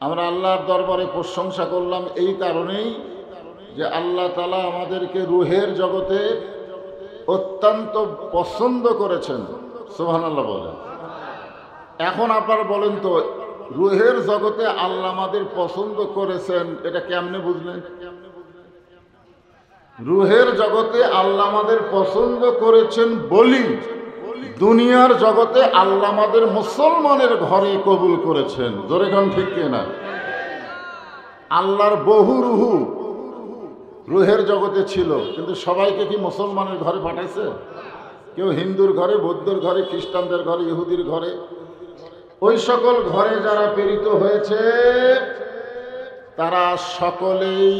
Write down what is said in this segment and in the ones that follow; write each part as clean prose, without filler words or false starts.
আমরা আল্লাহর দরবারে প্রশংসা করলাম এই কারণেই যে আল্লাহ তাআলা আমাদেরকে রুহের জগতে অত্যন্ত পছন্দ করেছেন। সুবহানাল্লাহ বলেন। এখন আপনারা বলেন তো, রুহের জগতে আল্লাহ আমাদের পছন্দ করেছেন, এটা কেমনে বুঝলেন? রুহের জগতে আল্লাহ আমাদের পছন্দ করেছেন বলি দুনিয়ার জগতে আল্লাহ আমাদের মুসলমানের ঘরে কবুল করেছেন। জোরে কোন ঠিক কিনা? আল্লাহর বহু রুহু রুহের জগতে ছিল, কিন্তু সবাইকে কি মুসলমানের ঘরে পাঠাইছে? কেউ হিন্দুর ঘরে, বৌদ্ধর ঘরে, খ্রিস্টানদের ঘরে, ইহুদির ঘরে। ওই সকল ঘরে যারা প্রেরিত হয়েছে তারা সকলেই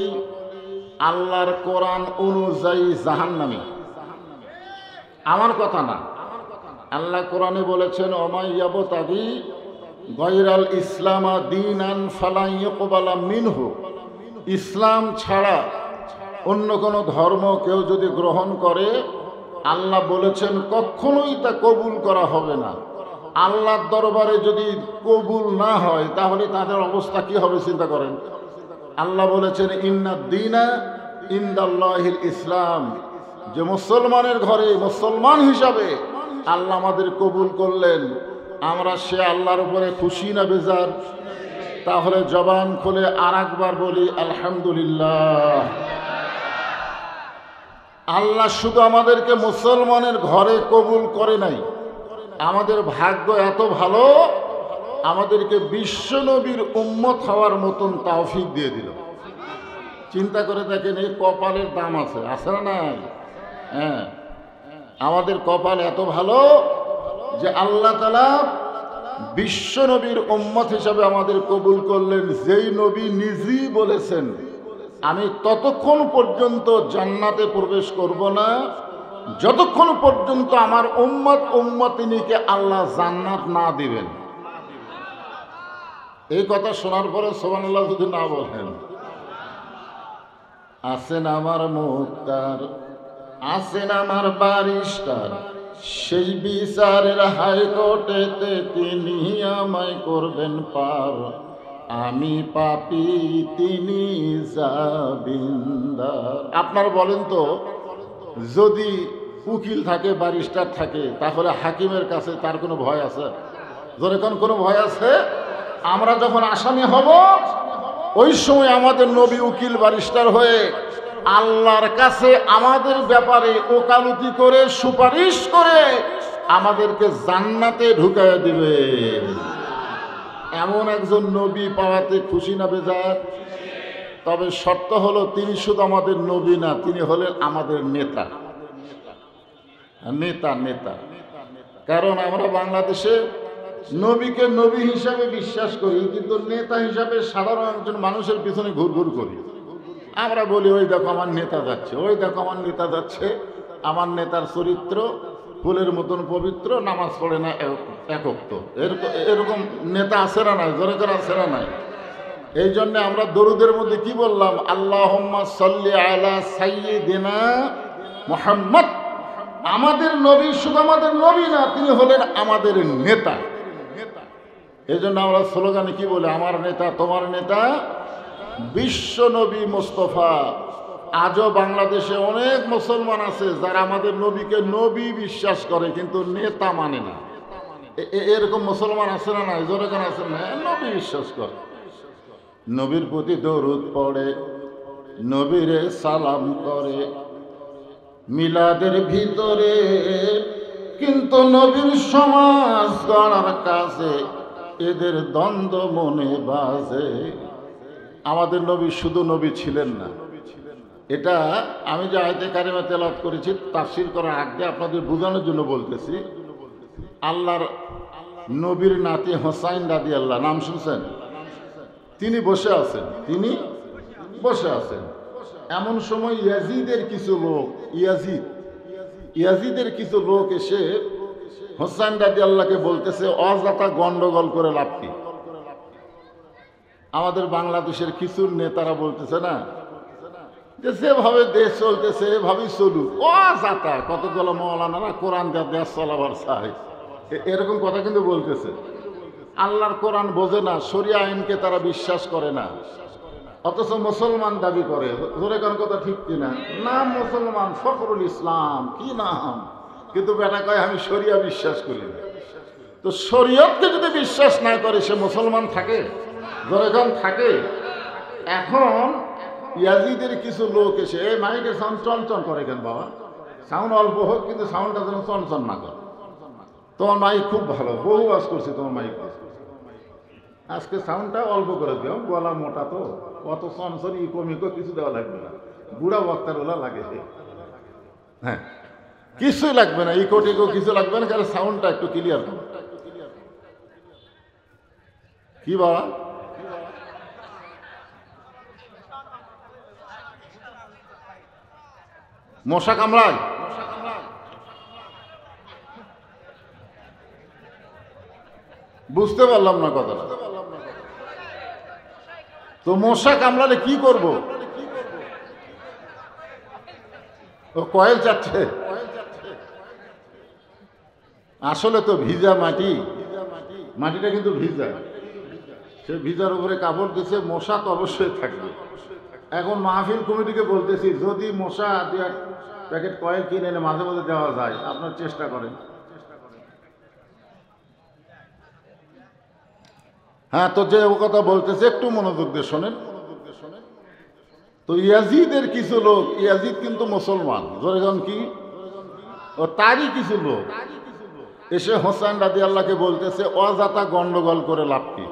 আল্লাহর কোরআন অনুযায়ী জাহান্নামী। আমার কথা না, আল্লাহ কোরআনে বলেছেন, ওমা ইয়াবতাগি গায়রাল ইসলামা দীনান ফালা ইউকবালা মিনহু। ইসলাম ছাড়া অন্য কোনো ধর্ম কেউ যদি গ্রহণ করে, আল্লাহ বলেছেন কখনোই তা কবুল করা হবে না। আল্লাহর দরবারে যদি কবুল না হয় তাহলে তাদের অবস্থা কি হবে চিন্তা করেন। আল্লাহ বলেছেন ইন্নাদ দীনা ইনদাল্লাহিল ইসলাম, যে মুসলমানের ঘরে মুসলমান হিসাবে আল্লাহ আমাদের কবুল করলেন, আমরা সে আল্লাহর উপরে খুশি না বেজার? তাহলে জবান খুলে আর একবার বলি আলহামদুলিল্লাহ। আল্লাহ শুধু আমাদেরকে মুসলমানের ঘরে কবুল করে নাই, আমাদের ভাগ্য এত ভালো, আমাদেরকে বিশ্ব নবীর উম্মত হওয়ার মতন তৌফিক দিয়ে দিল। চিন্তা করে দেখেন, এই কপালের দাম আছে, আছে না নাই? হ্যাঁ, আমাদের কপাল এত ভালো যে আল্লাহ তাআলা বিশ্ব নবীর উম্মত হিসাবে আমাদের কবুল করলেন, যেই নবী নিজেই বলেছেন আমি ততক্ষণ পর্যন্ত জান্নাতে প্রবেশ করব না যতক্ষণ পর্যন্ত আমার উম্মতিনীকে আল্লাহ জান্নাত না দিবেন। এই কথা শোনার পরে সুবহানাল্লাহ যদি না বলেন। আছেন আমার মুক্তার, আছেন আমার বারিস্টার, সেই বিচারের হাইকোর্টেতে তিনি আমায় করবেন পার। আমি পাপী, তিনি জামিনদার। আপনারা বলেন তো, যদি উকিল থাকে, ব্যারিস্টার থাকে, তাহলে হাকিমের কাছে তার কোনো ভয় আছে? ধরে কোনো ভয় আছে? আমরা যখন আসামি হব, ওই সময় আমাদের নবী উকিল ব্যারিস্টার হয়ে আল্লাহর কাছে আমাদের ব্যাপারে ওকালতি করে সুপারিশ করে আমাদেরকে জান্নাতে ঢুকাইয়া দিবে। এমন একজন নবী পাওয়াতে খুশি না বেজার? তবে শর্ত হলো, তিনি শুধু আমাদের নবী না, তিনি হলেন আমাদের নেতা। নেতা নেতা কারণ আমরা বাংলাদেশে নবীকে নবী হিসাবে বিশ্বাস করি, কিন্তু নেতা হিসাবে সাধারণ একজন মানুষের পিছনে ঘুরঘুর করি। আমরা বলি ওই দেখো আমার নেতা যাচ্ছে, ওই দেখো আমার নেতা যাচ্ছে। আমার নেতার চরিত্র ফুলের মতন পবিত্র, নামাজ পড়ে না একক। এরকম নেতা আছে না নাই? জোরে করে আছে না নাই? এই জন্য আমরা দরুদের মধ্যে কি বললাম? আল্লাহুম্মা সাল্লি আলা সাইয়্যিদিনা মুহাম্মদ। আমাদের নবী শুধু আমাদের নবী না, তিনি হলেন আমাদের নেতা। এই জন্য আমরা স্লোগানে কি বলি? আমার নেতা তোমার নেতা বিশ্ব নবী মুস্তাফা। আজও বাংলাদেশে অনেক মুসলমান আছে যারা আমাদের নবীকে নবী বিশ্বাস করে, কিন্তু নেতা মানে না। এরকম মুসলমান আছে না নাই? জোরে কেন আছে না? নবী বিশ্বাস করে, নবীর প্রতি দরুদ পড়ে, নবীরে সালাম করে মিলাদের ভিতরে, কিন্তু নবীর সমাজ গড়ার কাছে এদের দ্বন্দ্ব মনে বাজে। আমাদের নবী শুধু নবী ছিলেন না, এটা আমি যে আয়াতে কারিমা তেলাওয়াত করেছি তাফসীর করার আগে আপনাদের বোঝানোর জন্য বলতেছি। আল্লাহর নবীর নাতি হোসাইন রাদিয়াল্লাহু, নাম শুনছেন? তিনি বসে আছেন, তিনি বসে আছেন। এমন সময় ইয়াজিদের কিছু লোক, ইয়াজিদের কিছু লোক এসে হোসাইন রাদিয়াল্লাহুকে বলতেছে, অযথা গন্ডগোল করে লাভ কি? আমাদের বাংলাদেশের কিছু নেতারা বলতেছে না যে যেভাবে দেশ চলতেছে এভাবেই চলুক, অযথা কতগুলো মৌলানারা কোরআন দেশ চলাবার চাই, এরকম কথা কিন্তু বলতেছে। আল্লাহর কোরআন বোঝে না, শরিয়া আইনকে তারা বিশ্বাস করে না, অথচ মুসলমান দাবি করে। ধরে কোন কথা ঠিক কিনা? নাম মুসলমান, ফখরুল ইসলাম, কি নাম, কিন্তু বেটা কয় আমি শরিয়া বিশ্বাস করি না। তো শরীয়তকে যদি বিশ্বাস না করে সে মুসলমান থাকে? ধরে কোন থাকে? এখন ইয়াজিদের কিছু লোক এসে এই মাইকের সাউন্ড চনচন করে কেন বাবা? সাউন্ড অল্প হোক, কিন্তু সাউন্ডটা যেন চনচন না করে। তোমার মাইক খুব ভালো, বহু ওয়াজ করছি তোমার মাইক, আজকে সাউন্ডটা অল্প করে দিও, গলা মোটা তো, অত চনচন ইকো কিছু দেওয়া লাগবে না, বুড়া বক্তার ওলা লাগে। হ্যাঁ, কিছুই লাগবে না, ইকো টিকো কিছু লাগবে না, কারণ সাউন্ডটা একটু ক্লিয়ার করো। কি বাবা? মশা কামড়ায়? বুঝতে পারলাম না কথাটা। তো মশা কামড়ালে কি করব? ও কয়েল চাচ্ছে। আসলে তো ভিজা মাটি, মাটিটা কিন্তু ভিজা, সে ভিজার উপরে কাপড় দিচ্ছে, মশা তো অবশ্যই থাকবে। এখন মাহফিল কমিটিকে বলতেছি, যদি মশা দু এক প্যাকেট কয়েল কিনে এনে মাঝে মাঝে দেওয়া যায়, আপনার চেষ্টা করেন। হ্যাঁ, তো যে কথা বলতেছে একটু মনোযোগ দিয়ে শোনেন। তো ইয়াজিদের কিছু লোক, ইয়াজিদ কিন্তু মুসলমান, ধরেন কি, ও তারই কিছু লোক এসে হোসেন রাদিয়াল্লাহকে বলতেছে অযথা গন্ডগোল করে লাভ কি?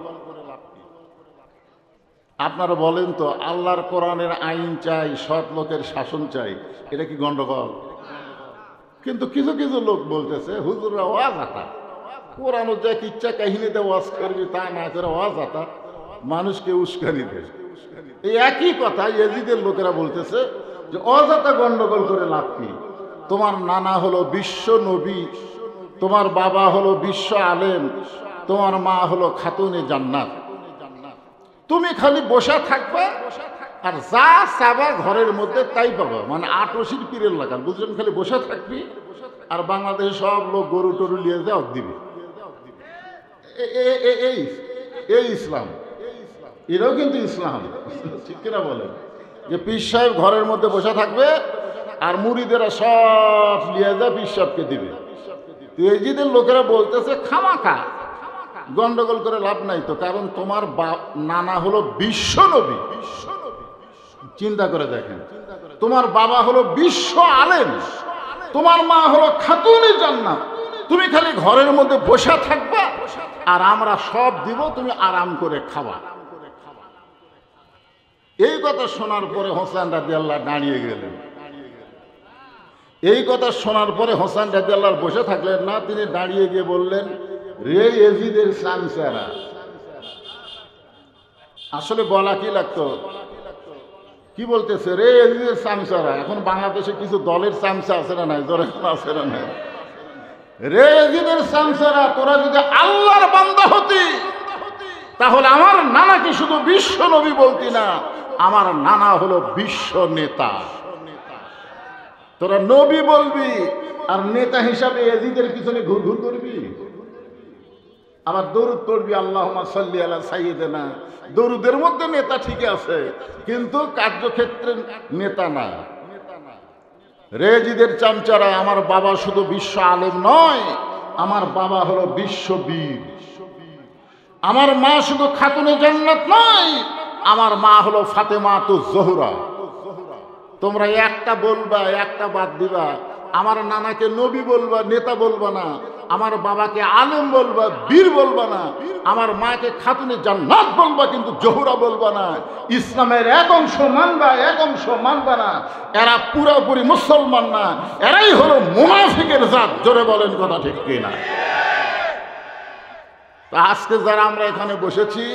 আপনারা বলেন তো, আল্লাহর কোরআনের আইন চাই, সৎ লোকের শাসন চাই, এটা কি গন্ডগোল? কিন্তু কিছু কিছু লোক বলতেছে হুজুররা অযথা কোরআন যে ইচ্ছা কাহিনীতে ওয়াজ করবি তা না করে অযথা মানুষকে উস্কানি দেয়। এই একই কথা ইয়াজিদের লোকেরা বলতেছে যে অযথা গন্ডগোল করে লাভ কি? তোমার নানা হলো বিশ্ব নবী, তোমার বাবা হলো বিশ্ব আলেম, তোমার মা হলো খাতুনে জান্নাত, তুমি খালি বসা থাকবা আর যা চাবা ঘরের মধ্যে তাই পাবা। মানে আটশির পীরের লাগান, বুঝলেন? খালি বসা থাকবি আর বাংলাদেশে সব লোক গরু টরু নিয়ে যাও দিবি। এই ইসলাম, এরাও কিন্তু ইসলাম, ঠিক কিনা বলেন? যে পীর সাহেব ঘরের মধ্যে বসে থাকবে আর মুরিদেরা সব নিয়ে যা পীর সাহেবকে দিবে। ইয়াজিদের লোকেরা বলতেছে খামাখা গন্ডগোল করে লাভ নাই তো, কারণ তোমার নানা হলো বিশ্ব নবী, চিন্তা করে দেখেন, তোমার বাবা হলো বিশ্ব আলেম, তোমার মা হলো খাতুনে জান্নাত, তুমি খালি ঘরের মধ্যে বসে থাকবা আর আমরা সব দিব, তুমি আরাম করে খাবা। এই কথা শোনার পরে হোসেন রাদিয়াল্লাহু দাঁড়িয়ে গেলেন। এই কথা শোনার পরে হোসেন রাদিয়াল্লাহু বসে থাকলেন না, তিনি দাঁড়িয়ে গিয়ে বললেন, রে ইয়াজিদের সামসারা। আসলে বলা কি লাগতো, কি বলতেছে? রে ইয়াজিদের সামসারা। এখন বাংলাদেশে কিছু দলের সামসা আছে না নাই? ধরে আছে না নাই? রে ইয়াজিদের সামসারা, তোরা যদি আল্লাহর বান্দা হতি তাহলে আমার নানাকে শুধু বিশ্ব নবী বলতি না, আমার নানা হলো বিশ্ব নেতা। তোরা নবী বলবি আর নেতা হিসাবে ইয়াজিদের পিছনে ঘুরঘুর করবি, আবার দরুদ পড়বি আল্লাহুম্মা সাল্লি আলা সাইয়্যিদিনা। দরুদের মধ্যে নেতা ঠিক আছে, কিন্তু কার্যক্ষেত্রে নেতা না। রেজিদের চামচারা, আমার বাবা শুধু বিশ্ব আলেম নয়, আমার বাবা হলো বিশ্ববীর। আমার মা শুধু খাতুনে জান্নাত নয়, আমার মা হলো ফাতেমাতুজ জোহরা। তোমরা একটা বলবা, একটা বাদ দিবা। আমার নানাকে নবী বলবা, নেতা বলবা না। আমার বাবাকে আলেম বলবা, বীর বলবা না। আমার মাকে খাতুনে জান্নাত বলবা, কিন্তু জোহরা বলবা না। ইসলামের এক অংশ মানবা, এক অংশ মানবা না। এরা পুরোপুরি মুসলমান না, এরাই হলো মুনাফিকের জাত। জোরে বলেন কথা ঠিক কিনা? আজকে যারা আমরা এখানে বসেছি,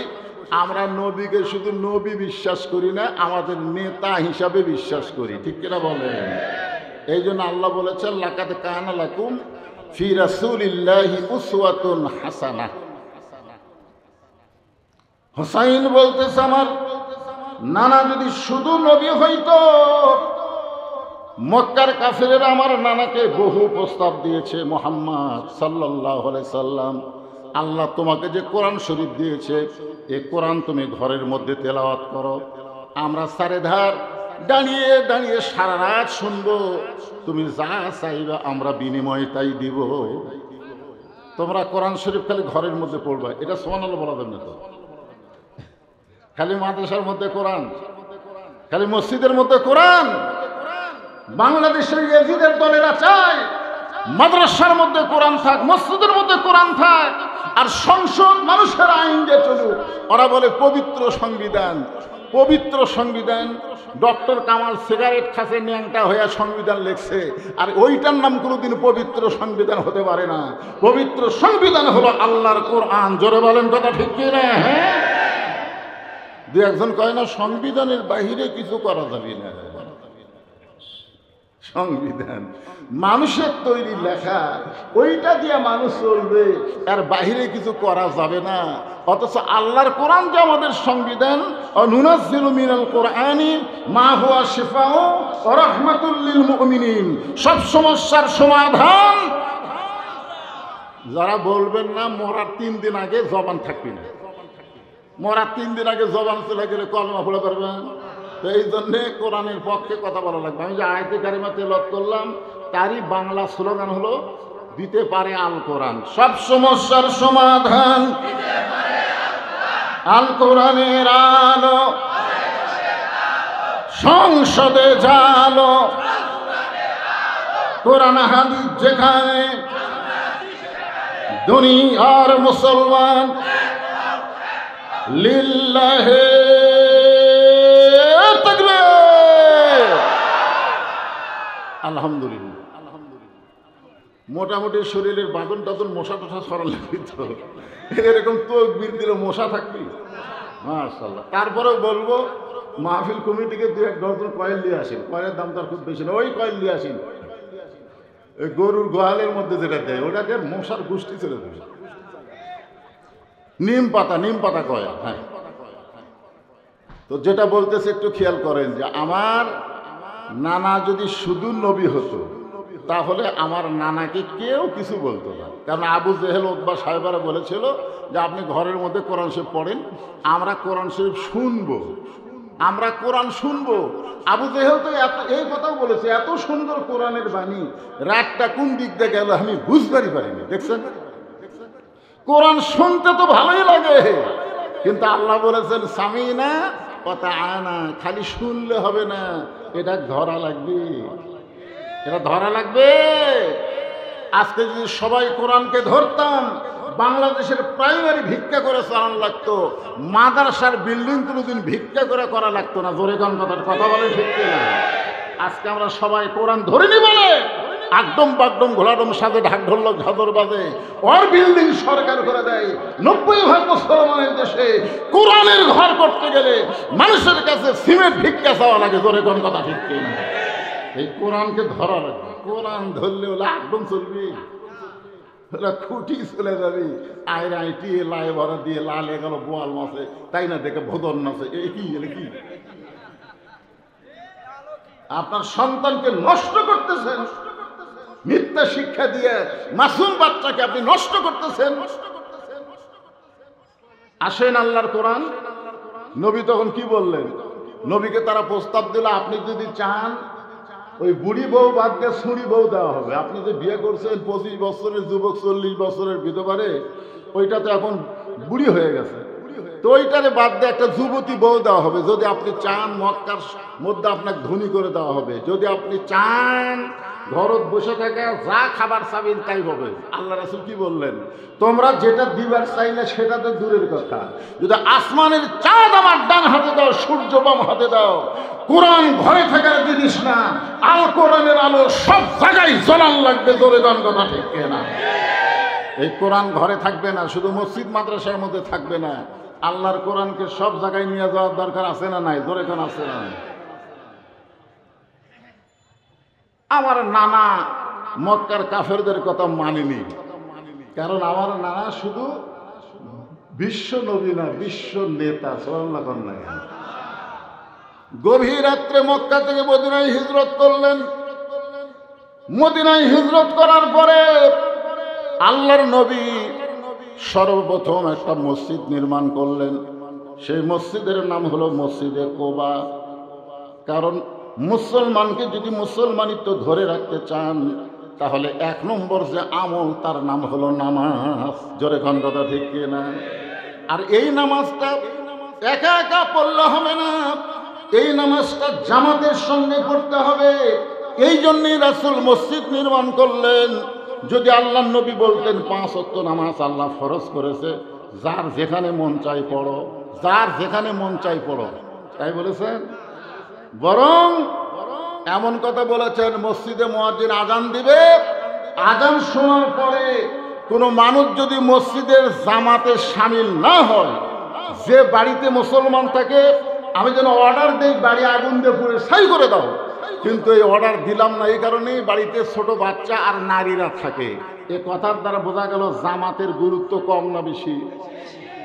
আমরা নবীকে শুধু নবী বিশ্বাস করি না, আমাদের নেতা হিসাবে বিশ্বাস করি, ঠিক কিনা বলেন? এই জন্য আল্লাহ বলেছেন, লাকাদ কানা লাকুম ফি রাসূলিল্লাহি উসওয়াতুন হাসানাহ। হুসাইন বলতেছে, আমার নানা যদি শুধু নবী হইতো, মক্কার কাফেরেরা আমার নানাকে বহু প্রস্তাব দিয়েছে। মুহাম্মদ সাল্লাল্লাহু আলাইহি সাল্লাম আল্লাহ তোমাকে যে কোরআন শরীফ দিয়েছে, এ কোরআন তুমি ঘরের মধ্যে তেলাওয়াত করো। আমরা চারিধার দাঁড়িয়ে দাঁড়িয়ে সারা রাত শুনবো, তুমি যা চাইবে আমরা বিনিময়ে তাই দিব। তোমরা কোরআন শরীফ খালি ঘরের মধ্যে পড়বা, এটা সুবহানাল্লাহ বলা যাবে না তো। খালি মাদ্রাসার মধ্যে কোরআন, খালি মসজিদের মধ্যে কোরআন। বাংলাদেশের ইয়াজিদের দলেরা চায় মাদ্রাসার মধ্যে কোরআন থাক, মসজিদের মধ্যে কোরআন থাক, আর সংসদ মানুষের আইন দিয়ে চলুক। ওরা বলে পবিত্র সংবিধান, পবিত্র সংবিধান। ডক্টর কামাল সিগারেট খাসে ন্যাংটা হইয়া সংবিধান লেখছে, আর ওইটার নাম কোনোদিন পবিত্র সংবিধান হতে পারে না। পবিত্র সংবিধান হলো আল্লাহর কোরআন। জোরে বলেন কথা ঠিক কি না? হ্যাঁ, দু একজন কয় না সংবিধানের বাহিরে কিছু করা যাবে না। সংবিধান মানুষের তৈরি লেখা, ওইটা দিয়ে মানুষ চলবে, আর বাহিরে কিছু করা যাবে না। অথচ আল্লাহর কোরআন যে আমাদের সংবিধান, নুনাজ্জিলু মিনাল কোরআনি মা হুয়া শিফাউ ওয়া রাহমাতুল লিল মুমিনিন, সব সমস্যার সমাধান। যারা বলবেন না মরার 3 দিন আগে জবান থাকবে না, মরার 3 দিন আগে জবান চলে গেলে কলমা পড়ে পারবেন। তো এই জন্যে কোরআনের পক্ষে কথা বলা লাগবে। আমি যে আয়াতে কারিমা তেলাওয়াত করলাম, তারই বাংলা স্লোগান হলো দিতে পারে আল কোরআন সব সমস্যার সমাধান, আল কোরআনের আলো সংসদে জালো, কোরআন হাদিস যেখানে দুনিয়ার মুসলমান লিল্লাহে তাকবীর। আলহামদুলিল্লাহ। মোটামুটি শরীরের বাদন টাদন মশা টশা সরা লাগবে তো, এরকম তাকবীর দিলে মশা থাকবি মাশাআল্লাহ। তারপরেও বলবো মাহফিল কমিটিকে 2-1 ডজন কয়েল দিয়ে আসেন, কয়েলের দাম তার খুব বেশি না, ওই কয়েল দিয়ে আসেন। ওই গরুর গোয়ালের মধ্যে যেটা দেয় ওটাকে মশার গোষ্ঠী চলে যাবে। নিম পাতা কয়েল। হ্যাঁ, তো যেটা বলতেছে একটু খেয়াল করেন যে আমার নানা যদি শুধু নবী হতো তাহলে আমার নানাকে কেউ কিছু বলতো না। কারণ আবু জেহেল উতবা সাহেবারা বলেছিল যে আপনি ঘরের মধ্যে কোরআন শরীফ পড়েন, আমরা কোরআন শরীফ শুনবো, আমরা কোরআন শুনবো। আবু জেহেল তো এই কথাও বলেছে, এত সুন্দর কোরআনের বাণী, রাতটা কোন দিক দিয়ে গেল আমি বুঝবারই পারিনি। দেখছেন, কোরআন শুনতে তো ভালোই লাগে, কিন্তু আল্লাহ বলেছেন সামিনা ওয়া তাআনা, খালি শুনলে হবে না, এটা ধরা লাগবে, এটা ধরা লাগবে। আজকে যদি সবাই কোরআনকে ধরতাম, বাংলাদেশের প্রাইমারি ভিক্ষা করে চালানো লাগতো, মাদ্রাসার বিল্ডিং কোনোদিন ভিক্ষা করে করা লাগতো না। জোরে কোন কথা বলে ঠিক কিনা? আজকে আমরা সবাই কোরআন ধরিনি বলে একদম বাগডম ঘোলাডম সাথে ঢাক ঢোলক ঝাদর বাজে, ওর বিল্ডিং সরকার করে দেয়। 90% মুসলমানের দেশে কোরআনের ঘর করতে গেলে মানুষের কাছে সিমেন্ট ভিক্ষা চাওয়া লাগে। জোরে কোন কথা ঠিক কিনা? এই কোরআনকে ধরা লাগবে, কোরআন ধরলে ওলা একদম চলবি, ওরা খুঁটি চলে যাবি। আয়রা আইটি লাই ভরা দিয়ে লালে গেল বোয়াল মাছে, তাই না দেখে ভোদন নাচে, এই কি কি আপনার সন্তানকে নষ্ট করতেছেন, মিথ্যা শিক্ষা দিয়ে মাসুম বাচ্চাকে আপনি নষ্ট করতেছেন। আসেন আল্লাহর কোরআন। নবী তখন কি বললেন? নবীকে তারা প্রস্তাব দিল, আপনি যদি চান ওই বুড়ি বউ বাদ দিয়ে ছুঁড়ি বউ দেওয়া হবে। আপনি যে বিয়ে করছেন 25 বছরের যুবক, 40 বছরের বিধবারে, ওইটা তো এখন বুড়ি হয়ে গেছে, তো ওইটারে বাদ দিয়ে একটা যুবতী বউ দেওয়া হবে। যদি আপনি চান মক্কার মধ্যে আপনাকে ধনী করে দেওয়া হবে, যদি আপনি চান ঘরত বসে থাকে যা খাবার চাবেন তাই হবে। আল্লাহ রাসূল কি বললেন? তোমরা যেটা দিবার চাইলে সেটা তো দূরের কথা, যদি আসমানের চাঁদ আমার ডান হাতে দাও, সূর্য বাম হাতে দাও, কোরআন ঘরে থাকার জিনিস না, আল কোরআনের আলো সব জায়গায় জ্বলান লাগবে। জোরে গান কথা ঠিক না? এই কোরআন ঘরে থাকবে না, শুধু মসজিদ মাদ্রাসার মধ্যে থাকবে না, আল্লাহর কোরআনকে সব জায়গায় নিয়ে যাওয়ার দরকার আছে না নাই? জোরে গান আছে না? আমার নানা মক্কার কাফেরদের কথা মানেনি, কারণ আমার নানা শুধু বিশ্ব নবী না, বিশ্ব নেতা। সাল্লাল্লাহু আলাইহি ওয়াসাল্লাম গভীর রাত্রে মক্কা থেকে মদিনায় হিজরত করলেন। মদিনায় হিজরত করার পরে আল্লাহর নবী সর্বপ্রথম একটা মসজিদ নির্মাণ করলেন। সেই মসজিদের নাম হলো মসজিদে কোবা। কারণ মুসলমানকে যদি মুসলমানিত্ব ধরে রাখতে চান, তাহলে 1 নম্বর যে আমল তার নাম হলো নামাজ। জোরে খান কথা ঠিক কিনা? আর এই নামাজটা একা একা পড়লে হবে না, এই নামাজটা জামাতের সঙ্গে পড়তে হবে। এই জন্যই রাসূল মসজিদ নির্মাণ করলেন। যদি আল্লাহর নবী বলতেন 5 ওয়াক্ত নামাজ আল্লাহ ফরজ করেছে, যার যেখানে মন চাই পড়ো, যার যেখানে মন চাই পড়ো, তাই বলেছেন? বরং এমন কথা বলেছেন, মসজিদে মুয়াজ্জিন আজান দিবে, আজান শোনার পরে কোনো মানুষ যদি মসজিদের জামাতে শামিল না হয়, যে বাড়িতে মুসলমান থাকে, আমি যেন অর্ডার দেই বাড়ি আগুন দিয়ে পুড়ে ছাই করে দাও, কিন্তু এই অর্ডার দিলাম না, এই কারণেই বাড়িতে ছোট বাচ্চা আর নারীরা থাকে। এ কথার দ্বারা বোঝা গেল জামাতের গুরুত্ব কম না বেশি?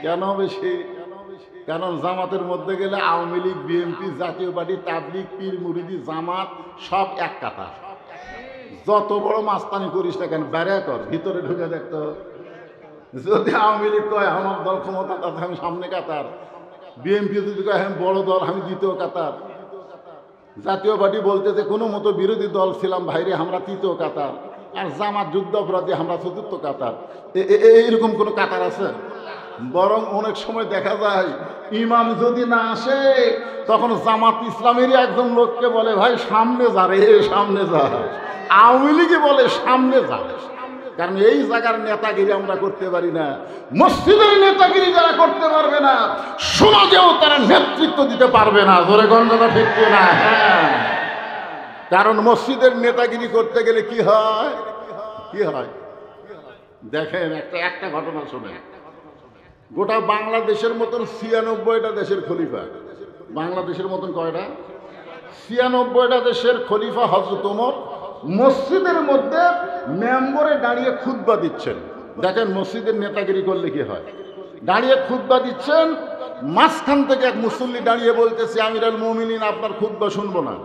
কেন বেশি? কারণ জামাতের মধ্যে গেলে আওয়ামী লীগ, বিএনপি, জাতীয় পার্টি, তাবলিগ, পীর মুরিদি, জামাত সব এক কাতার। যত বড় মাস্তানি করিস না কেন, বেড়ে কর, ভিতরে ঢুকে দেখতো। যদি আওয়ামী লীগ কয় আমার দল ক্ষমতা আছে, আমি সামনে কাতার। বিএনপি যদি কয় আমি বড় দল, আমি দ্বিতীয় কাতার। জাতীয় পার্টি বলতেছে কোনো মতো বিরোধী দল ছিলাম ভাইরে, আমরা তৃতীয় কাতার। আর জামাত যুদ্ধ অপরাধী, আমরা চতুর্থ কাতার। এইরকম কোনো কাতার আছে? বরং অনেক সময় দেখা যায় ইমাম যদি না আসে, তখন জামাত ইসলামেরই একজন লোককে বলে ভাই সামনে যা রে, সামনে যা। আওয়ামী লীগই বলে সামনে যা। কারণ এই জায়গার নেতাগিরি আমরা করতে পারি না। মসজিদের নেতাগিরি যারা করতে পারবে না, সমাজেও তারা নেতৃত্ব দিতে পারবে না। ধরে গন্ধটা ঠিক না? হ্যাঁ, কারণ মসজিদের নেতাগিরি করতে গেলে কি হয়? কি হয় দেখেন, একটা ঘটনা শুনে। গোটা বাংলাদেশের মতন 96টা দেশের খলিফা, বাংলাদেশের মতন কয়টা? 96টা দেশের খলিফা হযরত ওমর মসজিদের মধ্যে মেম্বরে দাঁড়িয়ে খুতবা দিচ্ছেন। দেখেন মসজিদের নেতাগিরি করলে কি হয়। দাঁড়িয়ে খুতবা দিচ্ছেন, মাঝখান থেকে এক মুসল্লি দাঁড়িয়ে বলতেছে আমিরুল মুমিনিন আপনার খুতবা শুনবো না।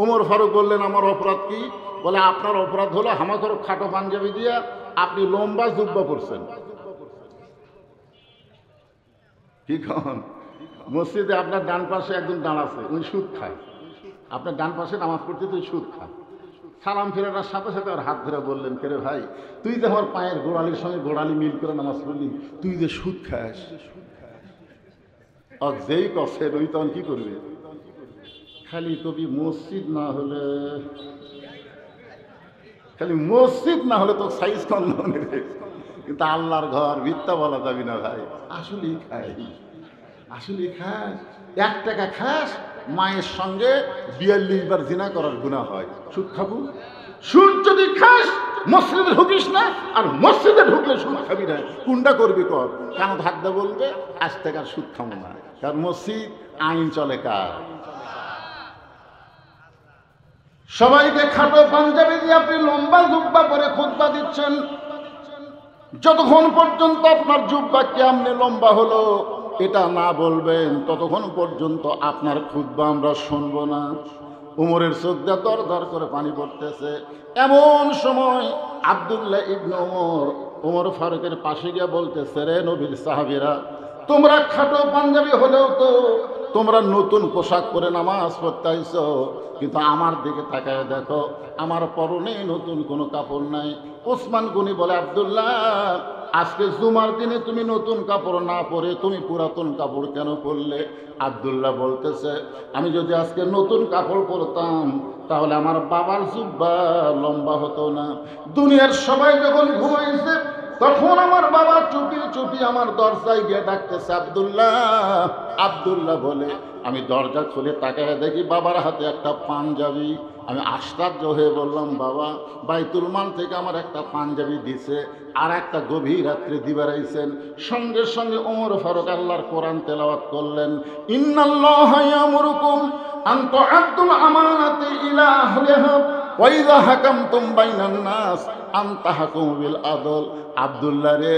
ওমর ফারুক বললেন আমার অপরাধ কি? বলে আপনার অপরাধ হলো হামাকর খাটো পাঞ্জাবি দিয়া আপনি লম্বা জুব্বা পরছেন। কি কন? মসজিদে আপনার ডান পাশে একজন দাঁড়াচ্ছে, উনি সুদ খায়। আপনার ডান পাশে নামাজ পড়তে তুই সুদ খায়। সালাম ফেরানোর সাথে সাথে আর হাত ধরে বললেন কে রে ভাই, তুই যে আমার পায়ের গোড়ালির সঙ্গে গোড়ালি মিল করে নামাজ পড়লি, তুই যে সুদ খাস। আর যেই কষে ওই তখন কি করবে? খালি কবি মসজিদ না হলে, খালি মসজিদ না হলে তো সাইজ কম নেবে, কিন্তু আল্লাহর ঘর মিথ্যা বলা যাবে না ভাই। আসলেই খাই, আসলেই খাস। 1 টাকা খাস, মায়ের সঙ্গে 42 বার জিনা করার গুনাহ হয়। সুদ খাবো? সুদ যদি খাস মসজিদে ঢুকিস না, আর মসজিদে ঢুকলে সুদ খাবি না। কোনটা করবি কর। কেন থাকতে বলবে আজ থেকে আর সুদ খাবো না, কারণ মসজিদ আইন চলে কার? সবাইকে খাটো পাঞ্জাবি দিয়ে আপনি লম্বা জুব্বা পরে খুতবা দিচ্ছেন। যতক্ষণ পর্যন্ত আপনার জুব্বা কেমনে লম্বা হলো এটা না বলবেন, ততক্ষণ পর্যন্ত আপনার খুতবা আমরা শুনবো না। উমরের চোখ দিয়ে দর দর করে পানি পড়তেছে। এমন সময় আব্দুল্লাহ ইবনে ওমর ফারুকের পাশে গিয়ে বলতেছে, রে নবীর সাহাবীরা, তোমরা খাটো পাঞ্জাবি হলেও তো তোমরা নতুন পোশাক পরে নামাজ পড়তে আইছো, কিন্তু আমার দিকে তাকায় দেখো আমার পরনে নতুন কোনো কাপড় নাই। ওসমান গনি বলে, আব্দুল্লাহ আজকে জুমার দিনে তুমি নতুন কাপড় না পরে তুমি পুরাতন কাপড় কেন পরলে? আব্দুল্লাহ বলতেছে, আমি যদি আজকে নতুন কাপড় পরতাম তাহলে আমার বাবার জুব্বা লম্বা হতো না। দুনিয়ার সবাই যখন ঘুমাইছে তখন আমার বাবা চুপি চুপি আমার দরজায় গিয়ে ডাকতেছে, আব্দুল্লাহ। আব্দুল্লাহ বলে, আমি দরজা খুলে তাকায় দেখি বাবার হাতে একটা পাঞ্জাবি। আমি আশ্চর্য হয়ে বললাম, বাবা বাইতুল মাল থেকে আমার একটা পাঞ্জাবি দিছে, আর একটা গভীর রাত্রে দিবারাইছেন। সঙ্গে সঙ্গে ওমর ফারুক আল্লাহর কোরআন তেলাওয়াত করলেন, ইন্নাল্লাহা ইয়ামুরুকুম আন তুআদ্দুল আমানাতি ইলা আহলিহা ওয়া ইযা হাকামতুম বাইনান নাস আন তাহকুমু বিল আদল। আব্দুল্লাহ রে,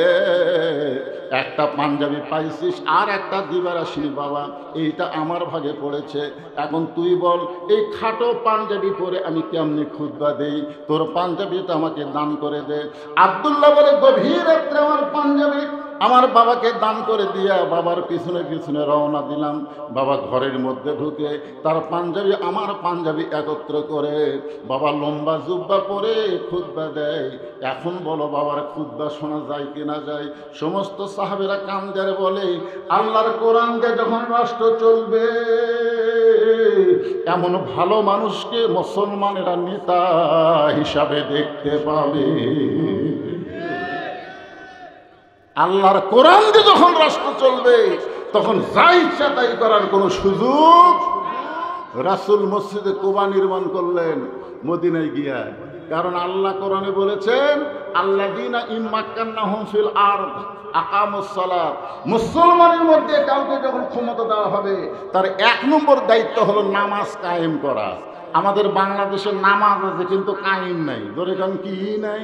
একটা পাঞ্জাবি পাইছিস আর একটা দিবার আসিনি বাবা, এইটা আমার ভাগে পড়েছে। এখন তুই বল এই খাটো পাঞ্জাবি পরে আমি কেমনি খুতবা দেই? তোর পাঞ্জাবিটা আমাকে দান করে দে। আব্দুল্লাহ বলে, গভীর রাত্রে আমার পাঞ্জাবি আমার বাবাকে দান করে দিয়া বাবার পিছনে পিছনে রওনা দিলাম। বাবা ঘরের মধ্যে ঢুকে তার পাঞ্জাবি আমার পাঞ্জাবি একত্র করে বাবা লম্বা জুব্বা পরে খুতবা দেয়। এখন বলো বাবার খুতবা শোনা যায় কি না যায়? সমস্ত সাহাবেরা কান ধরে বলে, আল্লাহর কোরআন দিয়ে যখন রাষ্ট্র চলবে এমন ভালো মানুষকে মুসলমানেরা নেতা হিসাবে দেখতে পাবে। আল্লাহর কোরআন দিয়ে যখন রাষ্ট্র চলবে তখন যা ইচ্ছা তাই করার কোনো সুযোগ। রাসূল মসজিদে কুবা নির্মাণ করলেন মদিনায় গিয়া, কারণ আল্লাহ কোরআনে বলেছেন আল্লাযীনা ইম্মাক্কান্নাহুম ফিল আরদ আকামুস সালাত। মুসলমানের মধ্যে কাউকে যখন ক্ষমতা দেওয়া হবে তার 1 নম্বর দায়িত্ব হলো নামাজ কায়েম করা। আমাদের বাংলাদেশে নামাজ আছে কিন্তু কায়েম নাই। ধরে কারণ কি নাই?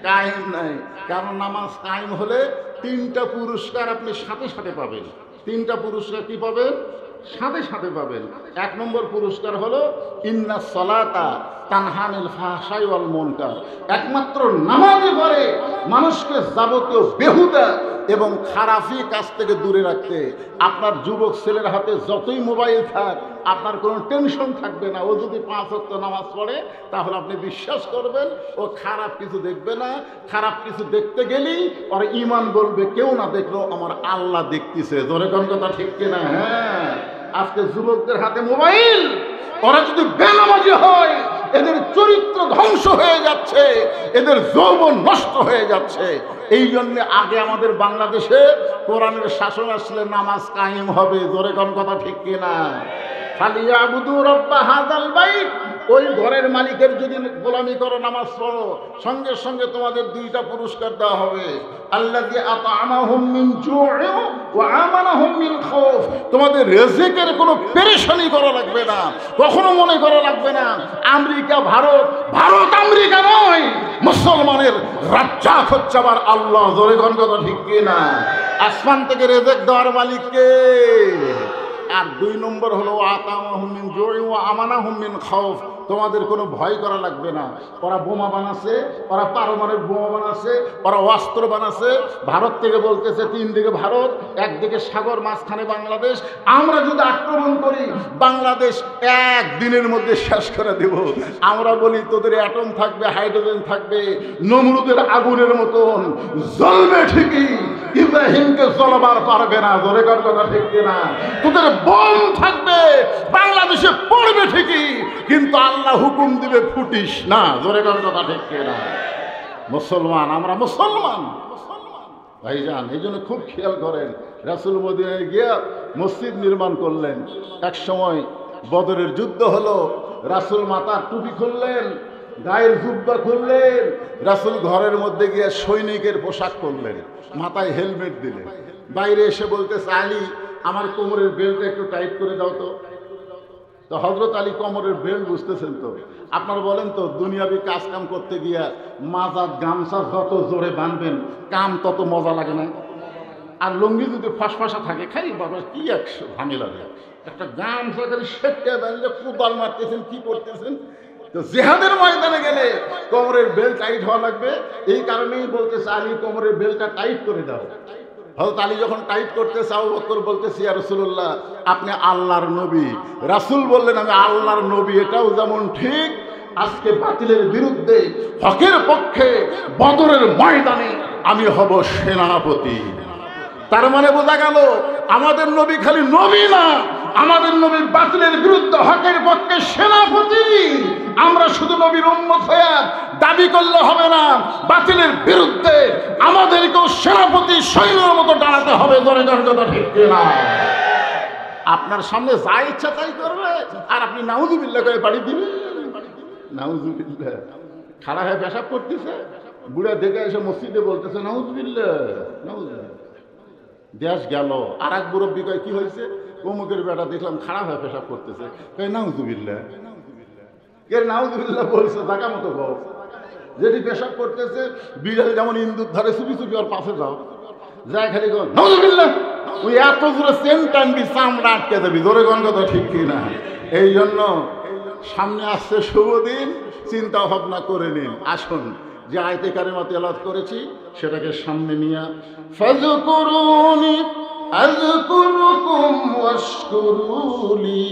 কায়েম নাই। কারণ নামাজ কায়েম হলে 3টা পুরস্কার আপনি সাথে সাথে পাবেন। 3টা পুরস্কার কি পাবেন? সাথে সাথে পাবেন। 1 নম্বর পুরস্কার হলো ইন্নাস সালাতা তানহা আনিল ফাহশাই ওয়াল মুনকার। একমাত্র নামাজই পারে মানুষকে যাবতীয় বেহুদা এবং খারাপি কাজ থেকে দূরে রাখতে। আপনার যুবক ছেলের হাতে যতই মোবাইল থাক আপনার কোনো টেনশন থাকবে না। ও যদি 5 ওয়াক্ত নামাজ পড়ে তাহলে আপনি বিশ্বাস করবেন ও খারাপ কিছু দেখবে না। খারাপ কিছু দেখতে গেলেই ওর ঈমান বলবে কেউ না দেখলেও আমার আল্লাহ দেখতেছে। জোরে কোন কথা ঠিক কিনা? হ্যাঁ, আজকে যুবকদের হাতে মোবাইল, ওরা যদি বেনামাজি হয় এদের চরিত্র ধ্বংস হয়ে যাচ্ছে, এদের যৌবন নষ্ট হয়ে যাচ্ছে। এই জন্য আগে আমাদের বাংলাদেশে কোরআনের শাসন আসলে নামাজ কায়েম হবে। জোরে কোন কথা ঠিক কিনা? ফালিয়াবুদু রাব্বা হাযাল বাইত। ওই ঘরের মালিকের যদি গোলামি করো, নামাজ পড়ো, সঙ্গে সঙ্গে তোমাদের 2টা পুরস্কার দেওয়া হবে। আল্লাযী আত'আমাহুম মিন জু'ইন ওয়া আমানাহুম মিন খাউফ। তোমাদের রিজিকের কোনো পেরেশানি করা লাগবে না। কখনো মনে করা লাগবে না আমেরিকা ভারত, ভারত আমেরিকা নয়, মুসলমানের রাজ্জাক হচ্ছে আবার আল্লাহ। জোরে কোন কথা ঠিক কিনা? আসমান থেকে রিজিক দেওয়ার মালিক কে? আর 2 নম্বর হলো আতামাহুম মিন জু'ইন ওয়া আমানাহুম মিন খাউফ। তোমাদের কোনো ভয় করা লাগবে না। ওরা বোমা বানাচ্ছে, ওরা পারমাণবিক বোমা বানাচ্ছে, ওরা অস্ত্র বানাচ্ছে। ভারত থেকে বলতেছে 3 দিকে ভারত, একদিকে সাগর, মাঝখানে বাংলাদেশ। আমরা যদি আক্রমণ করি বাংলাদেশ 1 দিনের মধ্যে শেষ করে দেব। আমরা বলি তোদের অ্যাটম থাকবে, হাইড্রোজেন থাকবে, নমরুদের আগুনের মতন জ্বলবে ঠিকই, ইব্রাহিমকে জ্বলবার পারবে না। জোরে কর কথা ঠিক কিনা? তোদের বোম থাকবে, বাংলাদেশে পড়বে ঠিকই, কিন্তু আল্লাহ হুকুম দিবে ফুটিস না। জোরে কর কথা ঠিক কিনা? মুসলমান, আমরা মুসলমান ভাইজান। এই জন্য খুব খেয়াল করেন, রাসূল মদিনায় গিয়া মসজিদ নির্মাণ করলেন। এক সময় বদরের যুদ্ধ হলো, রাসূল মাথার টুপি খুললেন, গায়ের জুব্বা খুললেন, রাসূল ঘরের মধ্যে গিয়ে সৈনিকের পোশাক করলেন, মাথায় হেলমেট দিলেন। বাইরে এসে বলতেছে, আলী আমার কোমরের বেল্টটা একটু টাইট করে দাও তো। তো হযরত আলী কোমরের বেল্ট বুঝতেছেন তো? আপনার বলেন তো, দুনিয়াবি কাজ কাম করতে গিয়া মাজার গামছা যত জোরে বাঁধবেন কাম তত মজা লাগে না? আর লুঙ্গি যদি ফাঁসফাঁসা থাকে খালি বাবা কি এক ঝামেলা দেয়। একটা গামছা খালি সেটকে বাঁধলে কোদাল মারতেছেন, কি করতেছেন। তো জিহাদের ময়দানে গেলে কোমরের বেল্ট টাইট হওয়া লাগবে। এই কারণেই বলতেছে আলী কোমরের বেল্টটা টাইট করে দাও। হযরত আলী যখন টাইট করতেছে, আবু বকর বলতেছে, ইয়া রাসূলুল্লাহ আপনি আল্লাহর নবী। রাসূল বললেন, আমি আল্লাহর নবী, এটাও যেমন ঠিক। আজকে বাতিলের বিরুদ্ধে হকের পক্ষে বদরের ময়দানে আমি হব সেনাপতি। তার মানে বোঝা গেল আমাদের নবী খালি নবী না, আমাদের নবী বাতিলের বিরুদ্ধে হকের পক্ষে সেনাপতি। আমরা শুধু নবীর উম্মত হয়ে দাবি করলে হবে না, বাতিলের বিরুদ্ধে আমাদেরকেও সেনাপতি সৈন্যের মতো দাঁড়াতে হবে। জোরে জোরে কথা ঠিক কিনা? আপনার সামনে যা ইচ্ছা তাই করবে আর আপনি নাউজুবিল্লাহ করে বাড়ি দিবেন। নাউজুবিল্লাহ। খাড়া হয়ে পেশাব করতেছে, বুড়া দেখে এসে মসজিদে বলতেছে নাউজুবিল্লাহ নাউজুবিল্লাহ। দেশ গেল, আর এক মুরব্বী কয় কি হয়েছে? অমুকের বেটা দেখলাম খারাপ হয়ে পেশাব করতেছে। কয় নাউজুবিল্লাহ। এর নাউজুবিল্লাহ বলছে জায়গা মতো গো। যেটি পেশাব করতেছে বিড়াল যেমন ইন্দুর ধরে চুপি চুপি ওর পাশে যাও, যায় খালি গো নাউজুবিল্লাহ। তুই এত জোরে সেম টানবি চামড়া আটকে যাবি। জোরে গণ কথা ঠিক কিনা? এই জন্য সামনে আসছে শুভ দিন, চিন্তা ভাবনা করে নিন। আসুন যে আয়াতে কারিমা তেলাওয়াত করেছি সেটাকে সামনে নিয়ে ফাযকুরুনি আযকুরুকুম ওয়াশকুরুলি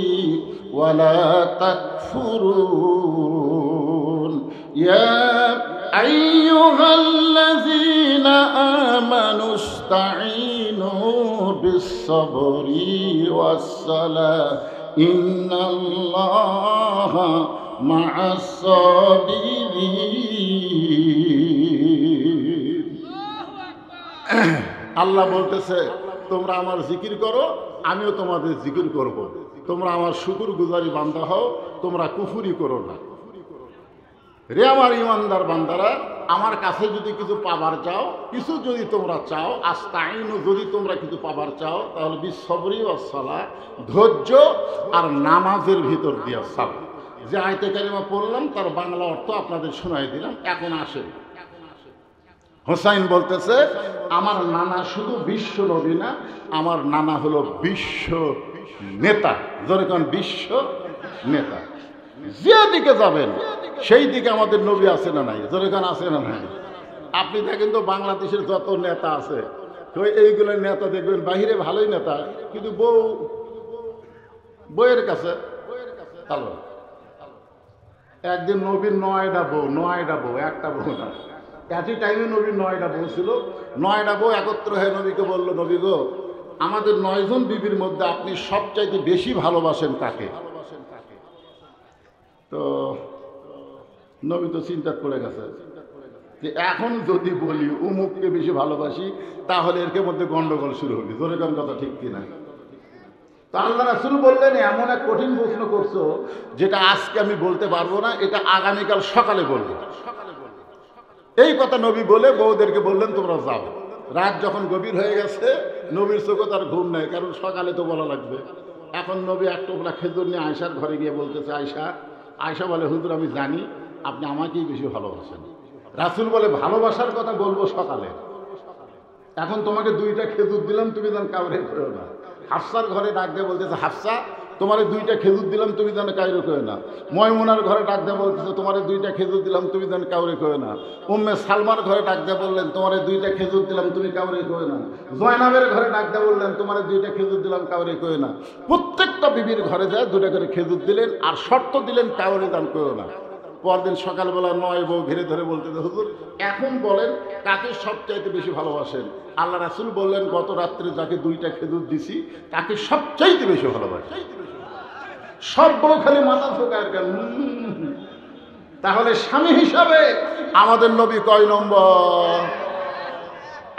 ওয়ালা তাকফুরুন ইয়া আইয়ুহাল্লাযীনা আমানু ইসতাঈনু বিস-সাবরি ওয়াস-সালাহ ইন্নাল্লাহা মা'আস-সাবিরিন। আল্লাহ বলতেছে তোমরা আমার জিকির করো, আমিও তোমাদের জিকির করব। তোমরা আমার শুকর গুজারি বান্দা হও, তোমরা কুফরি করো না। রে আমার ইমানদার বান্দারা, আমার কাছে যদি কিছু পাবার চাও, কিছু যদি তোমরা চাও, আস্তাইনু যদি তোমরা কিছু পাবার চাও, তাহলে বিসবরি ওয়াস সালাহ, ধৈর্য আর নামাজের ভিতর দিয়া সালাহ। যে আয়াতে কারিমা পড়লাম তার বাংলা অর্থ আপনাদের শোনাই দিলাম। এখন আসেন, হোসাইন বলতেছে আমার নানা শুধু বিশ্ব নবী না, আমার নানা হলো বিশ্ব নেতা। যেরকম বিশ্ব নেতা, যে দিকে যাবেন সেই দিকে আমাদের নবী আছে না নাই? যেরকম আছে না নাই? আপনি দেখেন তো বাংলাদেশের যত নেতা আছে, তো এইগুলো নেতা দেখবেন বাহিরে ভালোই নেতা, কিন্তু বউয়ের কাছে ভালো। একদিন নবীর নয়টা বউ, একটা বউ না, একই টাইমে নবীর 9টা বউ ছিল। 9টা বউ একত্র হয়ে নবীকে বলল, নবী গো, আমাদের 9 জন বিবির মধ্যে আপনি সবচাইতে বেশি ভালোবাসেন কাকে? তো নবী তো চিন্তা করে গেছে যে এখন যদি বলি উমুককে বেশি ভালোবাসি, তাহলে এর মধ্যে গন্ডগোল শুরু হবে। জোরে কোন কথা ঠিক কিনা? তো আল্লাহ রাসূল বললেন, এমন এক কঠিন প্রশ্ন করছো যেটা আজকে আমি বলতে পারবো না, এটা আগামীকাল সকালে বলবো। এই কথা নবী বলে বউদেরকে বললেন তোমরা যাও। রাত যখন গভীর হয়ে গেছে, নবীর চোখে তার ঘুম নাই, কারণ সকালে তো বলা লাগবে। এখন নবী এক টোপলা খেজুর নিয়ে আয়েশার ঘরে গিয়ে বলতেছে, আয়েশা বলে, হুজুর আমি জানি আপনি আমাকেই বেশি ভালোবাসেন। রাসূল বলে, ভালোবাসার কথা বলবো সকালে, এখন তোমাকে 2টা খেজুর দিলাম, তুমি যেন কাউরে করো না। হাফসার ঘরে ডাক দিয়ে বলতেছে, হাফসা তোমারে 2টা খেজুর দিলাম, তুমি যেন কাউরে করো না। ময়মুনার ঘরে ডাক দিয়ে বলতেছে, তোমারে 2টা খেজুর দিলাম, তুমি যেন কাউরে করো না। উম্মে সালমার ঘরে ডাক দিয়ে বললেন, তোমারে 2টা খেজুর দিলাম, তুমি কাউরে করো না। জয়নাবের ঘরে ডাক দিয়ে বললেন, তোমারে 2টা খেজুর দিলাম, কাউরে করো না। প্রত্যেকটা বিবির ঘরে যায় 2টা করে খেজুর দিলেন, আর শর্ত দিলেন কাউরে দান করো না। পরদিন সকালবেলা 9 বউ ঘিরে ধরে বলতেছে, হুজুর এখন বলেন কাকে সবচাইতে বেশি ভালোবাসেন? আল্লাহ রাসূল বললেন, গত রাত্রে যাকে 2টা খেজুর দিছি তাকে সবচাইতে বেশি ভালোবাসে। সব বউ খালি মাথা ঝোঁকায় কেন? তাহলে স্বামী হিসাবে আমাদের নবী কয় নম্বর?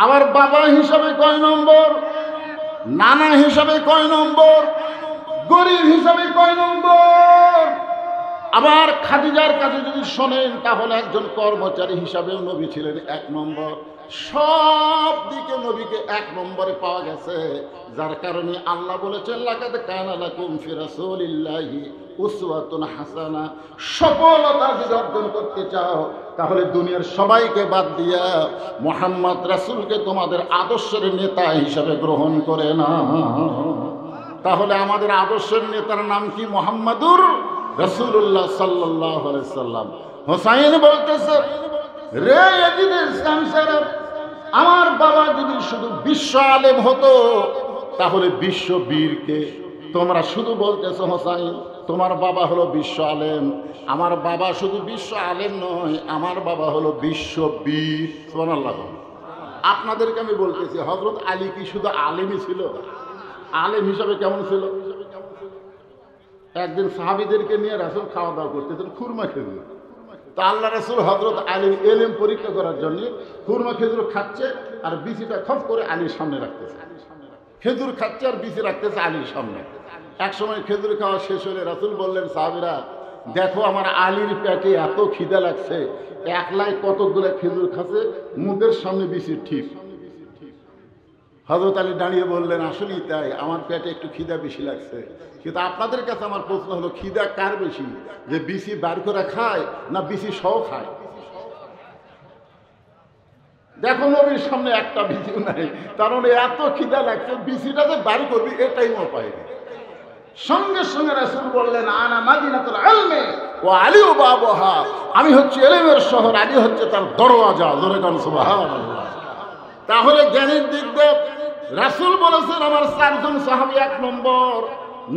আমার বাবা হিসাবে কয় নম্বর? নানা হিসাবে কয় নম্বর? গরিব হিসাবে কয় নম্বর? আবার খাদিজার কাছে যদি শোনেন, তাহলে একজন কর্মচারী হিসাবেও নবী ছিলেন 1 নম্বর। সব দিকে নবীকে 1 নম্বরে পাওয়া গেছে, যার কারণে আল্লাহ বলেছেন, লাকাদ কানা লাকুম ফি রাসূলিল্লাহি উসওয়াতুন হাসানা। সফলতা যদি অর্জন করতে চাও, তাহলে দুনিয়ার সবাইকে বাদ দিয়া মুহাম্মদ রাসূলকে তোমাদের আদর্শের নেতা হিসাবে গ্রহণ করে না। তাহলে আমাদের আদর্শের নেতার নাম কি? মুহাম্মাদুর রাসূলুল্লাহ সাল্লাল্লাহু আলাইহি সাল্লাম। হোসাইন বলতেছে, রে ইয়াজিদের সামসারা, আমার বাবা যদি শুধু বিশ্ব আলেম হতো, তাহলে বিশ্ব বীরকে তোমরা শুধু বলতেছো হোসাইন তোমার বাবা হলো বিশ্ব আলেম। আমার বাবা শুধু বিশ্ব আলেম নয়, আমার বাবা হলো বিশ্ব বীর। সুবহানাল্লাহ। আপনাদেরকে আমি বলতেছি, হযরত আলী কি শুধু আলেমই ছিল? আলেম হিসাবে কেমন ছিল? একদিন সাহাবীদেরকে নিয়ে রাসূল খাওয়া দাওয়া করতেছেন, খুরমা খেজুর। তো আল্লাহ রাসূল হযরত আলীর এলেম পরীক্ষা করার জন্য খুরমা খেজুর খাচ্ছে, আর বিচিটা খপ করে আলীর সামনে রাখতেছে। খেজুর খাচ্ছে আর বিচি রাখতেছে আলীর সামনে। এক সময় খেজুর খাওয়া শেষ হলে রাসূল বললেন, সাহাবীরা দেখো আমার আলীর পেটে এত খিদা লাগছে, একলাই কতগুলো খেজুর খাচ্ছে, মুখের সামনে বিচি ঠিক। হযরত আলী দাঁড়িয়ে বললেন, আসলেই তাই, আমার পেটে একটু খিদা বেশি লাগছে। কিন্তু আপনাদের কাছে আমার প্রশ্ন হলো, খিদা কার বেশি, যে বিচি বার করে খায় না বিচি সহ খায়? দেখো নবীর সামনে একটা বিচিও নাই, কারণ এত খিদা লাগছে, বিচিটা যে বার করবি এটাই উপায় নেই। সঙ্গে সঙ্গে রাসূল বললেন, আনা মাদিনাতুল ইলমি ও আলী ও বাবহা, আমি হচ্ছে এলেমের শহর, আলী হচ্ছে তার দরওয়াজা। জোরে কান সুবহানাল্লাহ। তাহলে জ্ঞানের দিক দিয়ে রাসূল বলেছেন আমার 4 জন সাহাবী, 1 নম্বর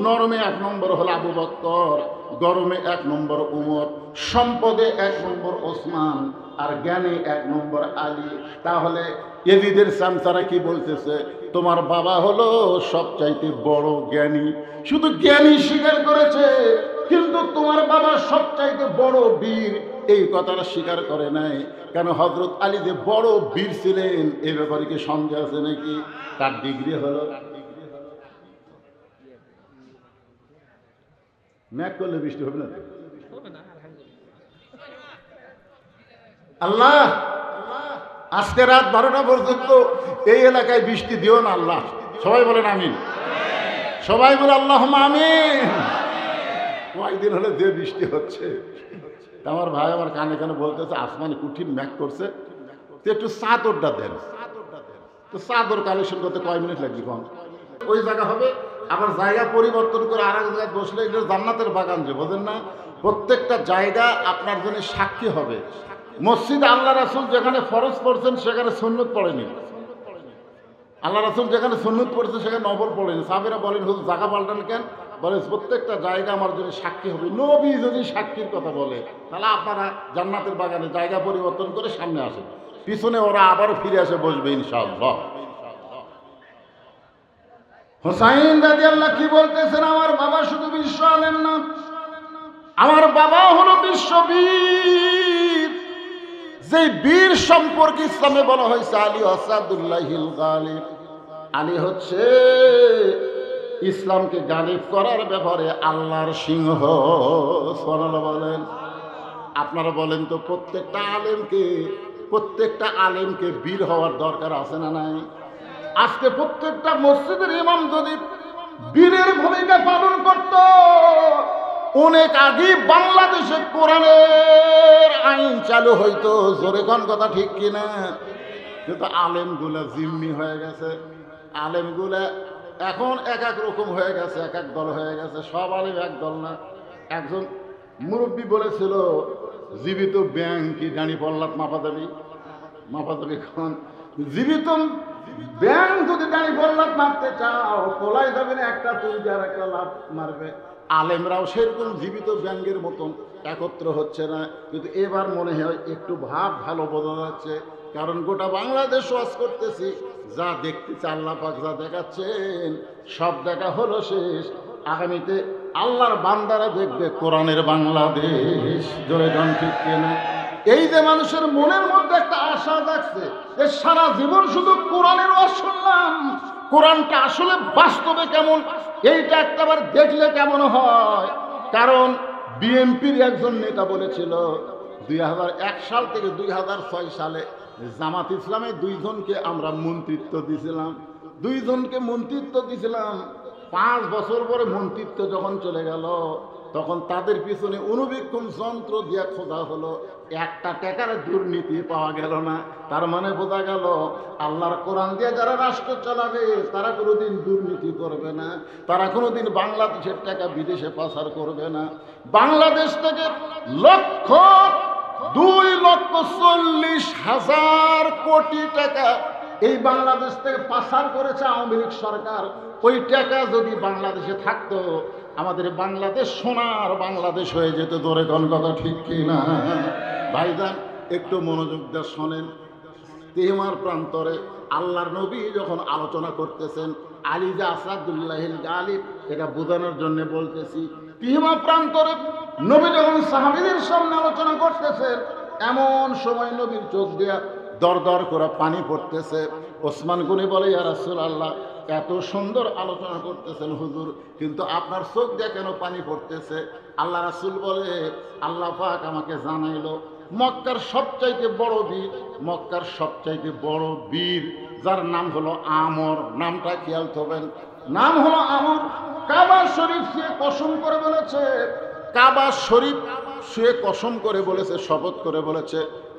নরমে 1 নম্বর হলো আবু বকর, গরমে 1 নম্বর উমর, সম্পদে 1 নম্বর ওসমান, আর জ্ঞানে 1 নম্বর আলী। তাহলে এজিদের সামসারা কি বলতেছে? তোমার বাবা হলো সবচাইতে বড় জ্ঞানী। শুধু জ্ঞানী স্বীকার করেছে, কিন্তু তোমার বাবা সবচাইতে বড় বীর এই কথাটা স্বীকার করে নাই। কেন? হযরত আলী যে বড় বীর ছিলেন এ ব্যাপারে কি সন্দেহ আছে নাকি? তার ডিগ্রি হলো ম্যাক করলে বৃষ্টি হবে না। আল্লাহ আজকে রাত 12টা পর্যন্ত এই এলাকায় বৃষ্টি দিও না আল্লাহ। সবাই বলেন আমিন। সবাই বলে আল্লাহুম্মা আমিন। কয়েকদিন হলে যে বৃষ্টি হচ্ছে, আমার ভাই আমার কানে কানে বলতেছে আসমানে কঠিন ম্যাক করছে, তো একটু চাদরটা দেন। তো চাদর কালেকশন করতে কয় মিনিট লাগবে? কম ওই জায়গা হবে, আবার জায়গা পরিবর্তন করে আর এক জায়গায় বসলে এটা জান্নাতের বাগান, যে বোঝেন না? প্রত্যেকটা জায়গা আপনার জন্য সাক্ষী হবে। মসজিদ আল্লাহ রাসূল যেখানে ফরজ পড়ছেন সেখানে সুন্নত পড়েনি। আল্লাহ রাসূল যেখানে সুন্নত পড়ছে সেখানে নফল পড়েনি। সাহাবীরা বলেন হুজুর জায়গা পাল্টান কেন? বলে প্রত্যেকটা জায়গা আমার জন্য সাক্ষী হবে। নবী যদি সাক্ষীর কথা বলে তাহলে আপনারা জান্নাতের বাগানে জায়গা পরিবর্তন করে সামনে আসেন, পিছনে ওরা আবার ফিরে আসে বসবে ইনশাআল্লাহ। হুসাইন রাদিয়াল্লাহু কি বলতেছেন? আমার বাবা শুধু বিশ্ব আলেম না, আমার বাবা হলো বিশ্ববীর। যে বীর সম্পর্কে ইসলামে বলা হয়েছে আলী আসাদুল্লাহিল গালিব। আলী হচ্ছে ইসলামকে গালিব করার ব্যাপারে আল্লাহর সিংহ। সুবহানাল্লাহ বলেন। আপনারা বলেন তো প্রত্যেকটা আলেমকে বীর হওয়ার দরকার আছে না নাই? আজকে প্রত্যেকটা মসজিদের ইমাম যদি বীরের ভূমিকা পালন করত, অনেক আগে বাংলাদেশে কোরআনের আইন চালু হইতো। জোরে কোন কথা ঠিক কিনা? কিন্তু আলেমগুলা জিম্মি হয়ে গেছে। আলেমগুলা এখন এক এক রকম হয়ে গেছে, এক এক দল হয়ে গেছে। সব আলেম এক দল না। একজন মুরব্বী বলেছিল জীবিত ব্যাং কি জানি পল্লাত মাপা যাবি খান। জীবিত ব্যাং যদি জানি পল্লাত মারতে চাও, পোলাই যাবে না, একটা তুই যার একটা লাভ মারবে। আলেমরাও সেরকম জীবিত ব্যাঙ্গের মতন একত্র হচ্ছে না। কিন্তু এবার মনে হয় একটু ভাব ভালো বোঝা যাচ্ছে, কারণ গোটা বাংলাদেশ ওয়াজ করতেছি, যা দেখতেছি আল্লাহ পাক যা দেখাচ্ছেন সব দেখা হলো শেষ। আগামীতে আল্লাহর বান্দারা দেখবে কোরআনের বাংলাদেশ। জোরে গান ঠিক কিনা? এই যে মানুষের মনের মধ্যে একটা আশা জাগছে যে সারা জীবন শুধু কোরআনের ওয়াজ শুনলাম, কোরআনটা আসলে বাস্তবে কেমন এইটা একটাবার দেখলে কেমন হয়। কারণ বিএনপির একজন নেতা বলেছিল 2001 সাল থেকে 2006 সালে জামাত ইসলামে 2 জনকে আমরা মন্ত্রিত্ব দিয়েছিলাম। 5 বছর পরে মন্ত্রিত্ব যখন চলে গেল, তখন তাদের পিছনে অনুবীক্ষণ যন্ত্র দিয়ে খোঁজা হলো, 1 টাকার দুর্নীতি পাওয়া গেল না। তার মানে বোঝা গেল আল্লাহর কোরআন দিয়ে যারা রাষ্ট্র চালাবে তারা কোনোদিন দুর্নীতি করবে না, তারা কোনোদিন বাংলাদেশের টাকা বিদেশে পাচার করবে না। বাংলাদেশ থেকে 2,40,000 কোটি টাকা এই বাংলাদেশ থেকে পাচার করেছে আওয়ামী লীগ সরকার। ওই টাকা যদি বাংলাদেশে থাকতো, আমাদের বাংলাদেশ সোনার বাংলাদেশ হয়ে যেত। ধরে কোন কথা ঠিক কিনা? ভাইজান একটু মনোযোগ দিয়ে শোনেন। তিহমার প্রান্তরে আল্লাহর নবী যখন আলোচনা করতেছেন আলী যে আসাদুল্লাহিল গালিব, এটা বোঝানোর জন্য বলতেছি। তিহমা প্রান্তরে নবী যখন সাহাবীদের সামনে আলোচনা করতেছেন, এমন সময় নবীর চোখ দিয়া দর দর করে পানি পড়তেছে। ওসমান গনি বলে, ইয়া রাসূলুল্লাহ, এত সুন্দর আলোচনা করতেছেন হুজুর, কিন্তু আপনার চোখ দিয়ে কেন পানি পড়তেছে? আল্লাহ রাসূল বলে, আল্লাহ পাক আমাকে জানাইলো মক্কার সবচাইতে বড় বীর যার নাম হলো আমর। নামটা খেয়াল করবেন, নাম হলো আমর। কাবা শরীফ শুয়ে কসম করে বলেছে, শপথ করে বলেছে,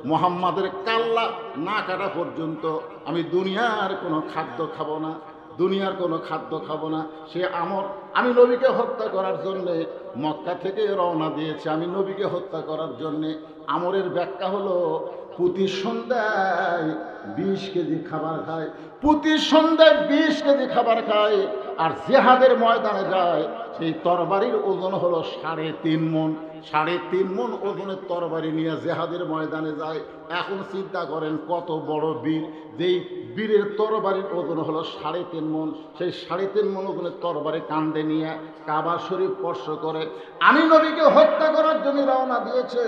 মুহাম্মাদের কাল্লা না কাটা পর্যন্ত আমি দুনিয়ার কোনো খাদ্য খাবো না। দুনিয়ার কোনো খাদ্য খাবো না। সে আমর আমি নবীকে হত্যা করার জন্যে মক্কা থেকে রওনা দিয়েছে, আমি নবীকে হত্যা করার জন্যে। আমরের ব্যাখ্যা হলো প্রতি সন্ধ্যায় 20 কেজি খাবার খায়, প্রতি সন্ধ্যায় 20 কেজি খাবার খায়। আর জেহাদের ময়দানে যায়, সেই তরবারির ওজন হলো 3.5 মণ। 3.5 মণ ওজনের তরবারি নিয়ে জেহাদের ময়দানে যায়। এখন চিন্তা করেন কত বড় বীর, যেই বীরের তরবারির ওজন হলো 3.5 মণ। সেই 3.5 মণ ওজনের তরবারি কাঁধে নিয়ে কাবা শরীফ স্পর্শ করে আমি নবীকে হত্যা করার জন্য রওনা দিয়েছে।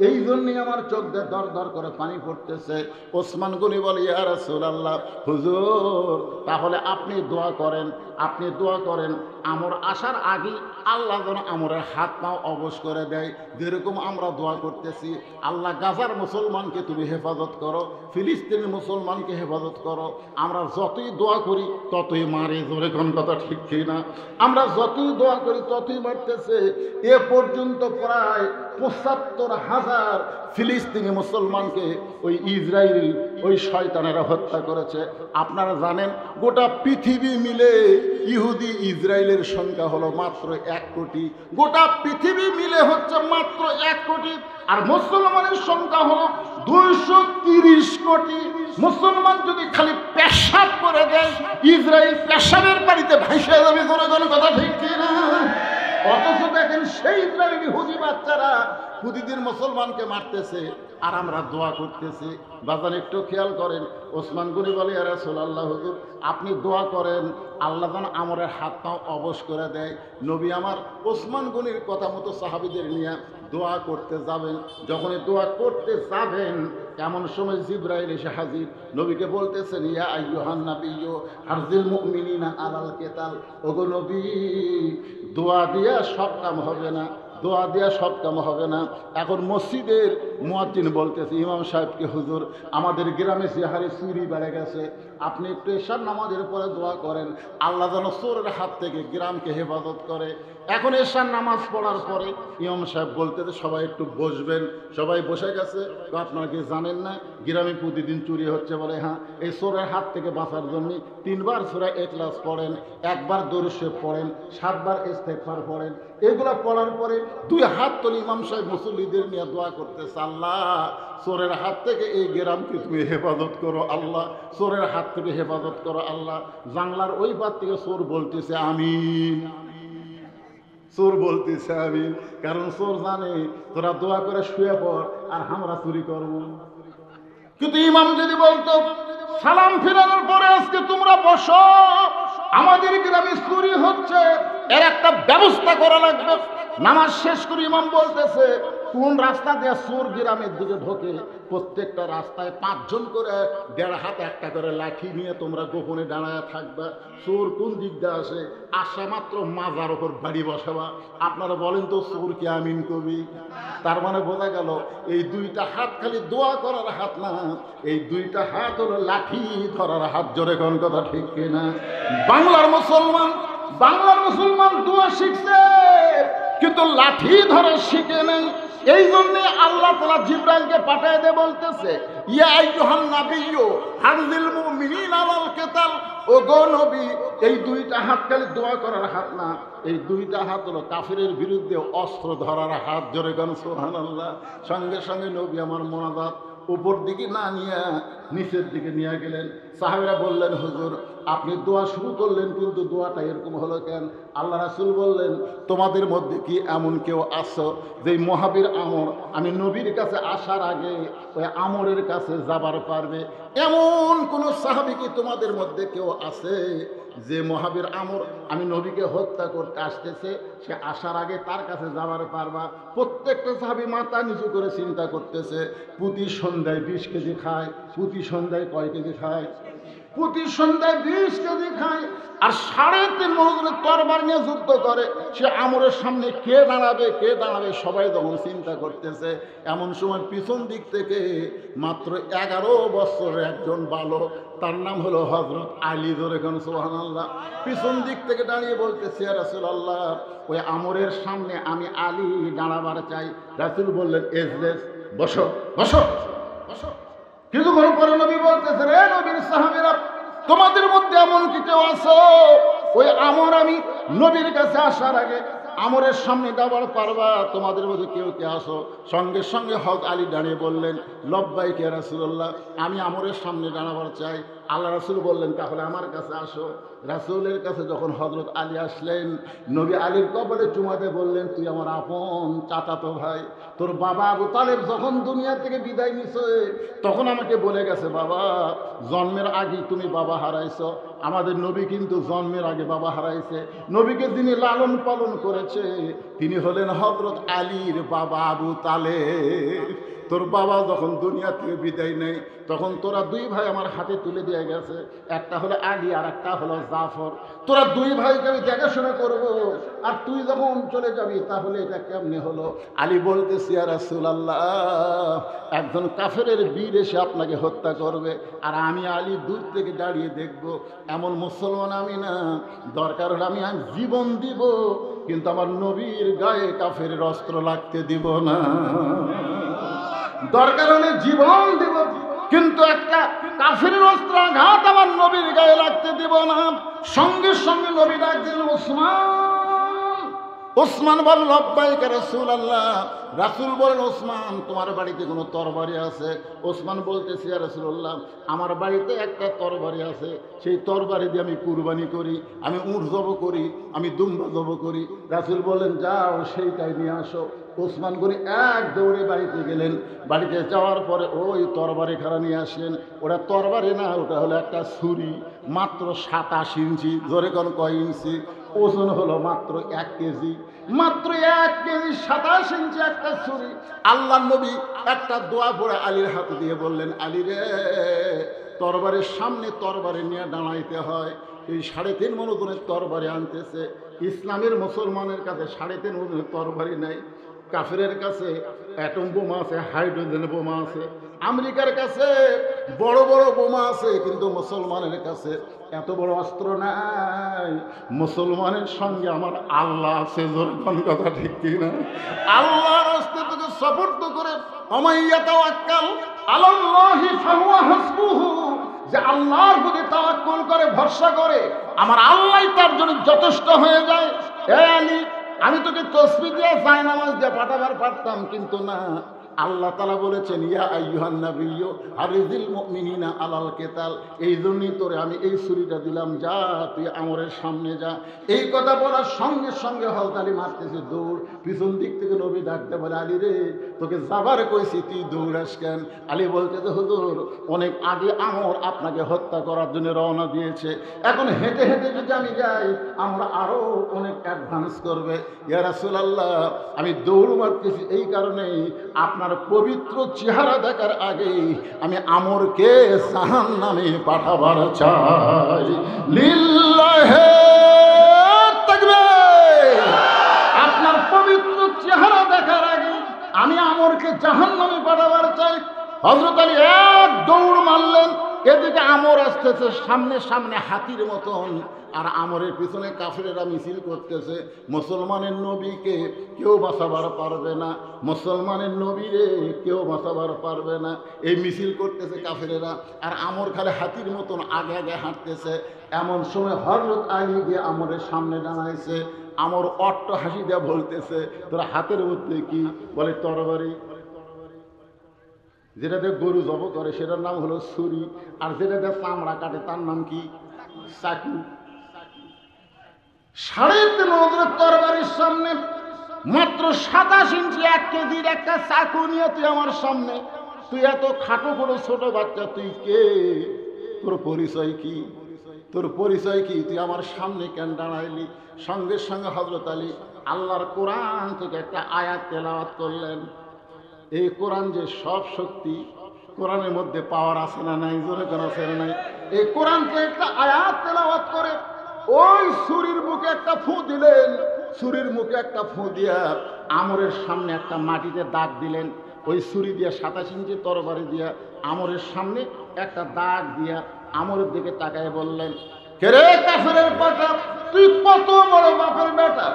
এই জন্যই আমার চোখ দিয়ে দর দর করে পানি পড়তেছে। ওসমান গনি বলে, ইয়া রাসূলুল্লাহ, হুজুর তাহলে আপনি দোয়া করেন, আপনি দোয়া করেন আমর আসার আগে আল্লাহ যেন আমরের হাত পাও অবশ করে দেয়, যেরকম আমরা দোয়া করতেছি। আল্লাহ গাজার মুসলমানকে তুমি হেফাজত করো, ফিলিস্তিনের মুসলমানকে হেফাজত করো। আমরা যতই দোয়া করি ততই মারে, জোরে কোন কথা ঠিক কি না? আমরা যতই দোয়া করি ততই মারতেছে। এ পর্যন্ত প্রায় ৭৫,০০০ ফিলিস্তিনি মুসলমানকে ওই ইসরায়েল ওই শয়তানেরা হত্যা করেছে। আপনারা জানেন গোটা পৃথিবী মিলে ইহুদি ইসরায়েলের সংখ্যা হলো মাত্র 1 কোটি। গোটা পৃথিবী মিলে হচ্ছে মাত্র 1 কোটি, আর মুসলমানের সংখ্যা হলো 230 কোটি। মুসলমান যদি খালি পেশাব করে দেয়, ইসরায়েল পেশাবের বাড়িতে ভাসে যাবে, কোনো কথা ঠিক কিনা? অথচ দেখেন সেই ইসরায়েলি ইহুদি বাচ্চারা প্রতিদিন মুসলমানকে মারতেছে, আর আমরা দোয়া করতেছি। বাজান একটু খেয়াল করেন। ওসমান গনি বলে, ইয়া রাসূলুল্লাহ, হুজুর আপনি দোয়া করেন আল্লাহ যেন আমরের হাত পাও অবশ করে দেয়। নবী আমার ওসমান গনির কথা মতো সাহাবীদের নিয়ে দোয়া করতে যাবেন। যখনই দোয়া করতে যাবেন এমন সময় জিবরাইল এসে হাজির। নবীকে বলতেছেন, ইয়া আইয়ুহান নাবিয়্যু হারজিল মুমিনিনা আলাল কিতাল। ওগো নবী, দোয়া দিয়া সব কাম হবে না, দোয়া দেওয়া সব কাম হবে না। এখন মসজিদের মুয়াজ্জিন বলতেছে ইমাম সাহেবকে, হুজুর আমাদের গ্রামে হারে চুরি বেড়ে গেছে, আপনি একটু এশার নামাজের পরে দোয়া করেন আল্লাহ যেন চোরের হাত থেকে গ্রামকে হেফাজত করে। এখন এশার নামাজ পড়ার পরে ইমাম সাহেব বলতেছে সবাই একটু বসবেন। সবাই বসে গেছে। তো আপনারা কি জানেন না গ্রামে প্রতিদিন চুরি হচ্ছে? বলে হ্যাঁ। এই চোরের হাত থেকে বাঁচার জন্য 3 বার সূরা ইখলাস পড়েন, 1 বার দরুদ শরীফ পড়েন, 7 বার ইস্তেগফার পড়েন। এগুলা পড়ার পরে 2 হাত তুলে ইমাম সাহেব মুসল্লিদের নিয়ে দোয়া করতেছে, আল্লাহ চোরের হাত থেকে এই গ্রামকে তুমি হেফাজত করো, আল্লাহ চোরের হাত থেকে হেফাজত করো আল্লাহ। জানলার ওই পার থেকে চোর বলতেছে আমিন, চোর বলতেছে আমিন। কারণ চোর জানে তোরা দোয়া করে শুয়ে পড় আর আমরা চুরি করব। কিন্তু ইমাম যদি বলতো সালাম ফিরানোর পরে আজকে তোমরা বসো, আমাদের গ্রামে চুরি হচ্ছে, এর একটা ব্যবস্থা করা লাগবে। নামাজ শেষ করে ইমাম বলতেছে কোন রাস্তা দিয়ে চোর গ্রামের দিকে ঢোকে, প্রত্যেকটা রাস্তায় 5 জন করে 1.5 হাতে একটা করে লাঠি নিয়ে তোমরা গোপনে দাঁড়ায় থাকবা। চোর কোন দিক দিয়ে আসে, আসা মাত্র মাজার ওপর বাড়ি বসাবা। আপনারা বলেন তো চোর কি আমিন কবি? তার মানে বোঝা গেল এই 2টা হাত খালি দোয়া করার হাত না, এই 2টা হাত হলো লাঠি ধরার হাত। জোরে কোন কথা ঠিক কিনা? বাংলার মুসলমান দোয়া শিখছে কিন্তু লাঠি ধরা শিখে নেই। এই জন্যে আল্লাহ তাআলা জিবরাইলকে পাঠিয়ে দিয়ে বলতেছে, ইয়া আইয়ুহান নাবিয়্যু হারজিল মুমিনিনা আলাল কিতাল। ওগো নবী, এই 2টা হাত খালি দোয়া করার হাত না, এই 2টা হাত হলো কাফিরের বিরুদ্ধে অস্ত্র ধরার হাত। জোরে গান সুবহানাল্লাহ। সঙ্গে সঙ্গে নবী আমার মোনাজাত উপর দিকে না নিয়ে নিচের দিকে নিয়ে গেলেন। সাহাবীরা বললেন, হুজুর আপনি দোয়া শুরু করলেন কিন্তু দোয়াটা এরকম হলো কেন? আল্লাহ রাসূল বললেন, তোমাদের মধ্যে কি এমন কেউ আছো যে মহাবীর আমর আমি নবীর কাছে আসার আগে ওই আমরের কাছে যাবার পারবে? এমন কোন সাহাবী কি তোমাদের মধ্যে কেউ আছে যে মহাবীর আমর আমি নবীকে হত্যা করতে আসতেছে, সে আসার আগে তার কাছে যাবার পারবা? প্রত্যেকটা সাহাবী মাথা নিচু করে চিন্তা করতেছে। প্রতি সন্ধ্যায় 20 কেজি খায়। প্রতি সন্ধ্যায় কয় কেজি খায়? প্রতি সন্ধ্যায় 20 কেজি খায়। আর 3.5 মণ তরবারি নিয়ে যুদ্ধ করে। সে আমরের সামনে কে দাঁড়াবে সবাই যখন চিন্তা করতেছে, এমন সময় পিছন দিক থেকে মাত্র 11 বছরের একজন বালক, তার নাম হলো হযরত আলী। জোরে কোন সুবহানাল্লাহ। পিছন দিক থেকে দাঁড়িয়ে বলতেছে, ইয়া রাসূলুল্লাহ ওই আমরের সামনে আমি আলী দাঁড়াবার চাই। রাসূল বললেন, এজলেস, বসো বসো বসো। কিছুক্ষণ পরে নবী বলতেছে, রে নবীর সাহাবীরা তোমাদের মধ্যে এমন কি কেউ আছো ওই আমর আমি নবীর কাছে আসার আগে আমরের সামনে যাবার পারবা? তোমাদের মধ্যে কেউ কে আসো? সঙ্গে সঙ্গে হক আলী দাঁড়িয়ে বললেন, লব্বাইক ইয়া রাসূলুল্লাহ, আমি আমরের সামনে দাঁড়াবার চাই। আল্লাহ রাসূল বললেন, তাহলে আমার কাছে আসো। রাসূলের কাছে যখন হযরত আলী আসলেন, নবী আলীর কপালে চুমাতে বললেন, তুই আমার আপন চাচাতো ভাই। তোর বাবা আবু তালেব যখন দুনিয়া থেকে বিদায় নিছে তখন আমাকে বলে গেছে, বাবা জন্মের আগে তুমি বাবা হারাইছো। আমাদের নবী কিন্তু জন্মের আগে বাবা হারাইছে। নবীকে যিনি লালন পালন করেছে তিনি হলেন হযরত আলীর বাবা আবু তালেব। তোর বাবা যখন দুনিয়া থেকে বিদায় নেই তখন তোরা দুই ভাই আমার হাতে তুলে দিয়ে গেছে, একটা হলো আলী আর একটা হলো জাফর। তোরা দুই ভাইকে আমি দেখাশোনা করবো, আর তুই যখন চলে যাবি তাহলে এটা কেমনে হলো? আলী বলতেছি, ইয়া রাসূলুল্লাহ, একজন কাফেরের বীর এসে আপনাকে হত্যা করবে আর আমি আলী দূর থেকে দাঁড়িয়ে দেখব, এমন মুসলমান আমি না। দরকার হলে আমি জীবন দিব, কিন্তু আমার নবীর গায়ে কাফেরের অস্ত্র লাগতে দিব না। দরকার হলে জীবন দিব, কিন্তু একটা কাফেরের অস্ত্র আঘাত আমার নবীর গায়ে লাগতে দিব না। সঙ্গে সঙ্গে নবী ডাক দিলেন, ওসমান। ওসমান বল, লব্বাইক ইয়া রাসূলুল্লাহ। রাসূল বলেন, ওসমান তোমার বাড়িতে কোনো তরবারি আছে? ওসমান বলতেছে, ইয়া রাসূলুল্লাহ, আমার বাড়িতে একটা তরবারি আছে, সেই তরবারি দিয়ে আমি কুরবানি করি, আমি উট জব করি, আমি দুম্বা জব করি। রাসূল বলেন, যাও সেইটাই নিয়ে আসো। ওসমান গনি এক দৌড়ে বাড়িতে গেলেন। বাড়িতে যাওয়ার পরে ওই তরবারি খানা নিয়ে আসলেন। ওটা তরবারি না, ওটা হলো একটা ছুরি, মাত্র 27 ইঞ্চি। জোরে কোন কয় ইঞ্চি? ওজন হলো মাত্র 1 কেজি। মাত্র 1 কেজি 27 ইঞ্চি একটা ছুরি। আল্লাহ নবী একটা দোয়া পড়ে আলীর হাতে দিয়ে বললেন, আলী রে, তরবারির সামনে তরবারি নিয়ে দাঁড়াইতে হয়। এই 3.5 মণ ওজনের তরবারি আনতেছে। ইসলামের মুসলমানের কাছে 3.5 ওজনের তরবারি নাই। কাফেরের কাছে অ্যাটম বোমা আছে, হাইড্রোজেন বোমা আছে, আমেরিকার কাছে বড় বড় বোমা আছে, কিন্তু মুসলমানের কাছে এত বড় অস্ত্র নাই। মুসলমানের সঙ্গে আমার আল্লাহ আছে। কোন কথা ঠিক কিনা? আল্লাহর অস্তিত্বকে সাপোর্ট করে, ওমাইয়া তাওয়াক্কাল আলাল্লাহি ফাহুয়া হাসবুহু, যে আল্লাহর প্রতি তাওয়াক্কুল করে, ভরসা করে, আমার আল্লাহই তার জন্য যথেষ্ট হয়ে যায়। এ আলী, আমি তোকে তসবিহ দিয়ে জায়নামাজ দিয়ে পাঠাবার পারতাম, কিন্তু না। আল্লাহ তাআলা বলেছেন, ইয়া আইয়ুহান নাবিয়্যু হারিজিল মুমিনিনা আলাল কিতাল। এই জন্যই তোরে আমি এই ছুরিটা দিলাম, যা তুই আমরের সামনে যা। এই কথা বলার সঙ্গে সঙ্গে হযরত আলী মারতেছে দৌড়। পিছন দিক থেকে নবী ডাকতে বলে, আলী রে, তোকে যাবার কইছি, তুই দৌড়াস কেন? আলী বলতেছে, হুজুর, অনেক আগে আমর আপনাকে হত্যা করার জন্য রওনা দিয়েছে, এখন হেঁটে হেঁটে যদি আমি যাই আমরা আরো অনেক অ্যাডভান্স করবে। ইয়া রাসূলুল্লাহ, আমি দৌড় মারতেছি এই কারণেই, আপনার পবিত্র চেহারা দেখার আগে আমি আমরকে জাহান্নামে পাঠাবার চাই। লিল্লাহে তাকবীর। আপনার পবিত্র চেহারা দেখার আগে আমি আমরকে জাহান্নামে পাঠাবার চাই। হযরত আলী এক দৌড় মারলেন। এদিকে আমর আসতেছে সামনে সামনে হাতির মতন, আর আমরের পিছনে কাফেরেরা মিছিল করতেছে। মুসলমানের নবীকে কেউ বাঁচাবার পারবে না, মুসলমানের নবীরে কেউ বাঁচাবার পারবে না। এই মিছিল করতেছে কাফেরেরা, আর আমর খালি হাতির মতন আগে আগে হাঁটতেছে। এমন সময় হযরত আলী গিয়ে আমরের সামনে দাঁড়াইছে। আমর অট্ট হাসি দিয়ে বলতেছে, তোরা হাতের মধ্যে কি? বলে তরবারি। যেটাতে গরু জব করে সেটার নাম হলো ছুরি, আর যেটাতে চামড়া কাটে তার নাম কি? চাকু। 3.5 ওজনের তরবারির সামনে মাত্র 27 ইঞ্চি 1 কেজির একটা চাকু নিয়ে তুই আমার সামনে, তুই এত খাটো বড় ছোট বাচ্চা, তুই কে? তোর পরিচয় কি? তোর পরিচয় কি? তুই আমার সামনে কেন দাঁড়াইলি? সঙ্গে সঙ্গে হযরত আলী আল্লাহর কোরআন থেকে একটা আয়াত তেলাওয়াত করলেন। এই কোরআন যে সব শক্তি, কোরআনের মধ্যে পাওয়ার আছে না নাই? জোরে কেন আছে না নাই? এই কোরআনকে একটা আয়াত তেলাওয়াত করে ওই ছুরির মুখে একটা ফু দিলেন। ছুরির মুখে একটা ফু দিয়া আমরের সামনে একটা মাটিতে দাগ দিলেন। ওই ছুরি দিয়া 27 ইঞ্চি তরবারি দিয়া আমরের সামনে একটা দাগ দিয়া আমরের দিকে তাকায় বললেন, কে রে কাফেরের পাটা, তুই কত বড় বাপের বেটা,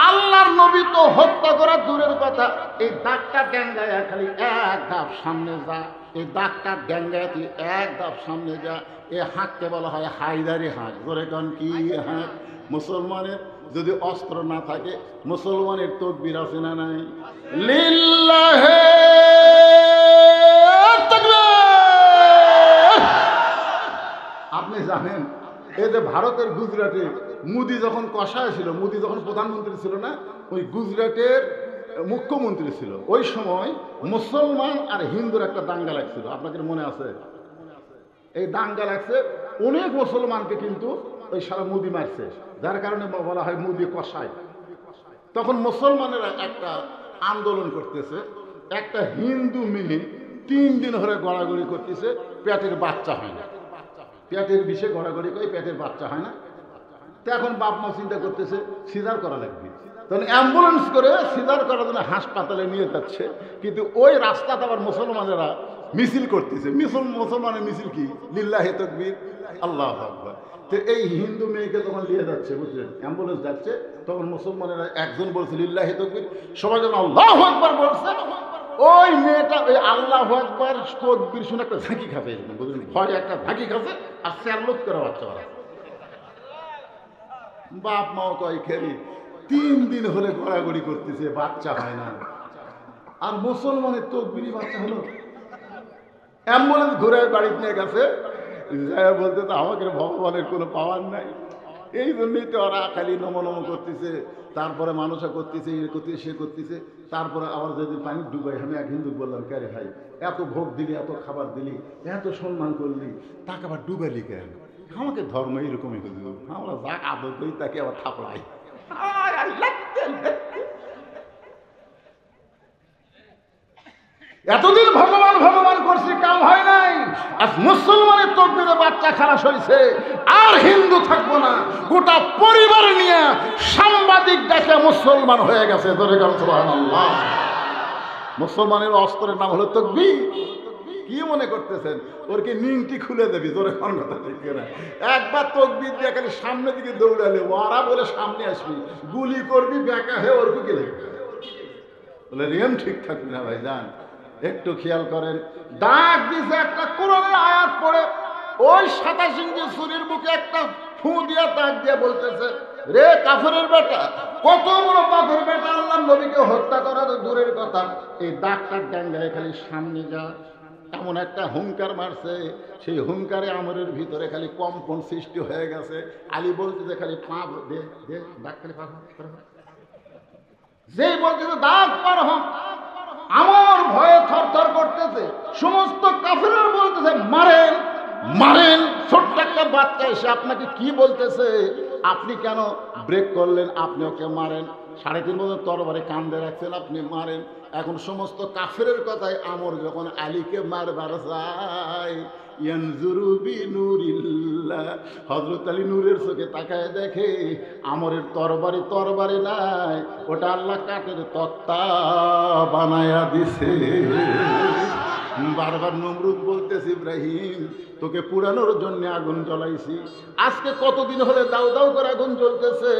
আল্লাহর নবী তো হত্যা করা দূরের কথা, এই দাগটা ড্যাঙ্গায় খালি এক ধাপ সামনে যা, এই দাগটা ড্যাঙ্গায় তুই এক ধাপ সামনে যা। এ হাঁককে বলা হয় হায়দারি হাঁক। ধরে কারণ কি হাঁক? মুসলমানের যদি অস্ত্র না থাকে, মুসলমানের তকবীর আছে না নাই? লিল্লাহে তাকবীর। আপনি জানেন এই যে ভারতের গুজরাটে মোদি যখন কষায় ছিল, মোদি যখন প্রধানমন্ত্রী ছিল না, ওই গুজরাটের মুখ্যমন্ত্রী ছিল, ওই সময় মুসলমান আর হিন্দুর একটা দাঙ্গা লাগছিল, আপনাদের মনে আছে? এই দাঙ্গা লাগছে, অনেক মুসলমানকে কিন্তু ওই সারা মোদি মারছে, যার কারণে বলা হয় মোদি কষায়। তখন মুসলমানেরা একটা আন্দোলন করতেছে, একটা হিন্দু মেয়ে 3 দিন ধরে গড়াগড়ি করতেছে, পেটের বাচ্চা হয় না, পেটের বিষে গড়াগড়ি করে পেটের বাচ্চা হয় না। তো এখন বাপ মা চিন্তা করতেছে সিজার করা লাগবে, তখন অ্যাম্বুলেন্স করে সিজার করার জন্য হাসপাতালে নিয়ে যাচ্ছে, কিন্তু ওই রাস্তাতে আবার মুসলমানেরা মিছিল করতেছে। মুসলমানের মিছিল কি? লিল্লাহি তাকবীর, আল্লাহু আকবার। তো এই হিন্দু মেয়েকে তখন নিয়ে যাচ্ছে, বুঝলেন, অ্যাম্বুলেন্স যাচ্ছে, তখন মুসলমানেরা একজন বলছে লিল্লাহি তাকবীর, সবাই যখন আল্লাহু আকবার বলছে, ওই মেয়েটা ওই আল্লাহু আকবার তাকবীর শুনে একটা ঝাঁকি খাবে, বুঝলেন, ভয় একটা ঝাঁকি খাবে, আর স্যারলোক করে বাচ্চা ওরা। বাপ মাও কয় খেলি 3 দিন হলে গড়াগড়ি করতেছে, বাচ্চা হয় না, আর মুসলমানের তকবীরই বাচ্চা হলো। অ্যাম্বুলেন্স ঘুরে বাড়িতে নিয়ে গেছে, বলতে তো আমাকে ভগবানের কোনো পাওয়ার নাই, এই জন্যই তো ওরা খালি নমো নমো করতেছে, তারপরে মানুষা করতেছে, এ করতেছে, সে করতেছে। তারপরে আবার যদি পানি ডুবাই, আমি এক হিন্দু বললাম, কে রে ভাই, এত ভোগ দিলি, এত খাবার দিলি, এত সম্মান করলি, তাকে আবার ডুবাইলি কেন? আমাকে ধর্ম এইরকমই করে দিল, আমরা যা আদর করি তাকে আবার থাপড়াই। এতদিন ভগবান ভগবান করছি, কাম হয় নাই, আজ মুসলমানের তকবীরে বাচ্চা খারাপ হয়েছে, আর হিন্দু থাকবো না, গোটা পরিবার নিয়ে সাংবাদিক দেখে মুসলমান হয়ে গেছে। ধরে গেল সুবহানাল্লাহ। মুসলমানের অস্ত্রের নাম হলো তাকবীর। কি মনে করতেছেন ওর কি নিংটি খুলে দেবি? জোরে কোন কথা ঠিক না? একবার তাকবীর দিয়ে খালি সামনের দিকে দৌড়ালে ওরা বলে সামনে আসবি, গুলি করবি, বেকা হয়ে ওর কি লাগবে, বলে রেম ঠিক থাকবি না। ভাই যান একটু খেয়াল করেন, ডাক দিছে একটা কোরআনের আয়াত পড়ে, ওই 27 ইঞ্চি ছুরির বুকে একটা ফু দিয়া ডাক দিয়ে বলতেছে, রে কাফেরের বেটা, কত বড় পাথর বেটা, আল্লাহর নবীকে হত্যা করা তো দূরের কথা, এই দাগটার ডাঙ্গায় খালি সামনে যা। এমন একটা হুঙ্কার মারছে, সেই হুঙ্কারে আমরের ভিতরে খালি কম্পন সৃষ্টি হয়ে গেছে। আলী বলতেছে খালি পা দে দে, দাগ খালি পা, যেই বলতেছে দাগ পার হ, আমার ভয়ে থরথর করতেছে। সমস্ত কাফেররা বলতেছে মারেন মারেন। ছোট্ট একটা বাচ্চা এসে আপনাকে কি বলতেছে, আপনি কেন ব্রেক করলেন, আপনি ওকে মারেন, 3.5 বছর তরবারি কান্দে রাখছেন, আপনি মারেন। এখন সমস্ত কাফেরের কথায় আমর যখন আলীকে মারবার যায়, ইয়ানজুরু বিনুরিল্লাহ, হযরত আলী নূরের চোখে তাকায় দেখে আমরের তরবারি নাই, ওটা আল্লাহ কাঠের তক্তা বানায়া দিছে। বারবার নমরুদ বলতেছে, ইব্রাহিম তোকে পুরানোর জন্য আগুন জ্বলাইছি, আজকে কতদিন হলে দাউ দাউ করে আগুন জ্বলতেছে,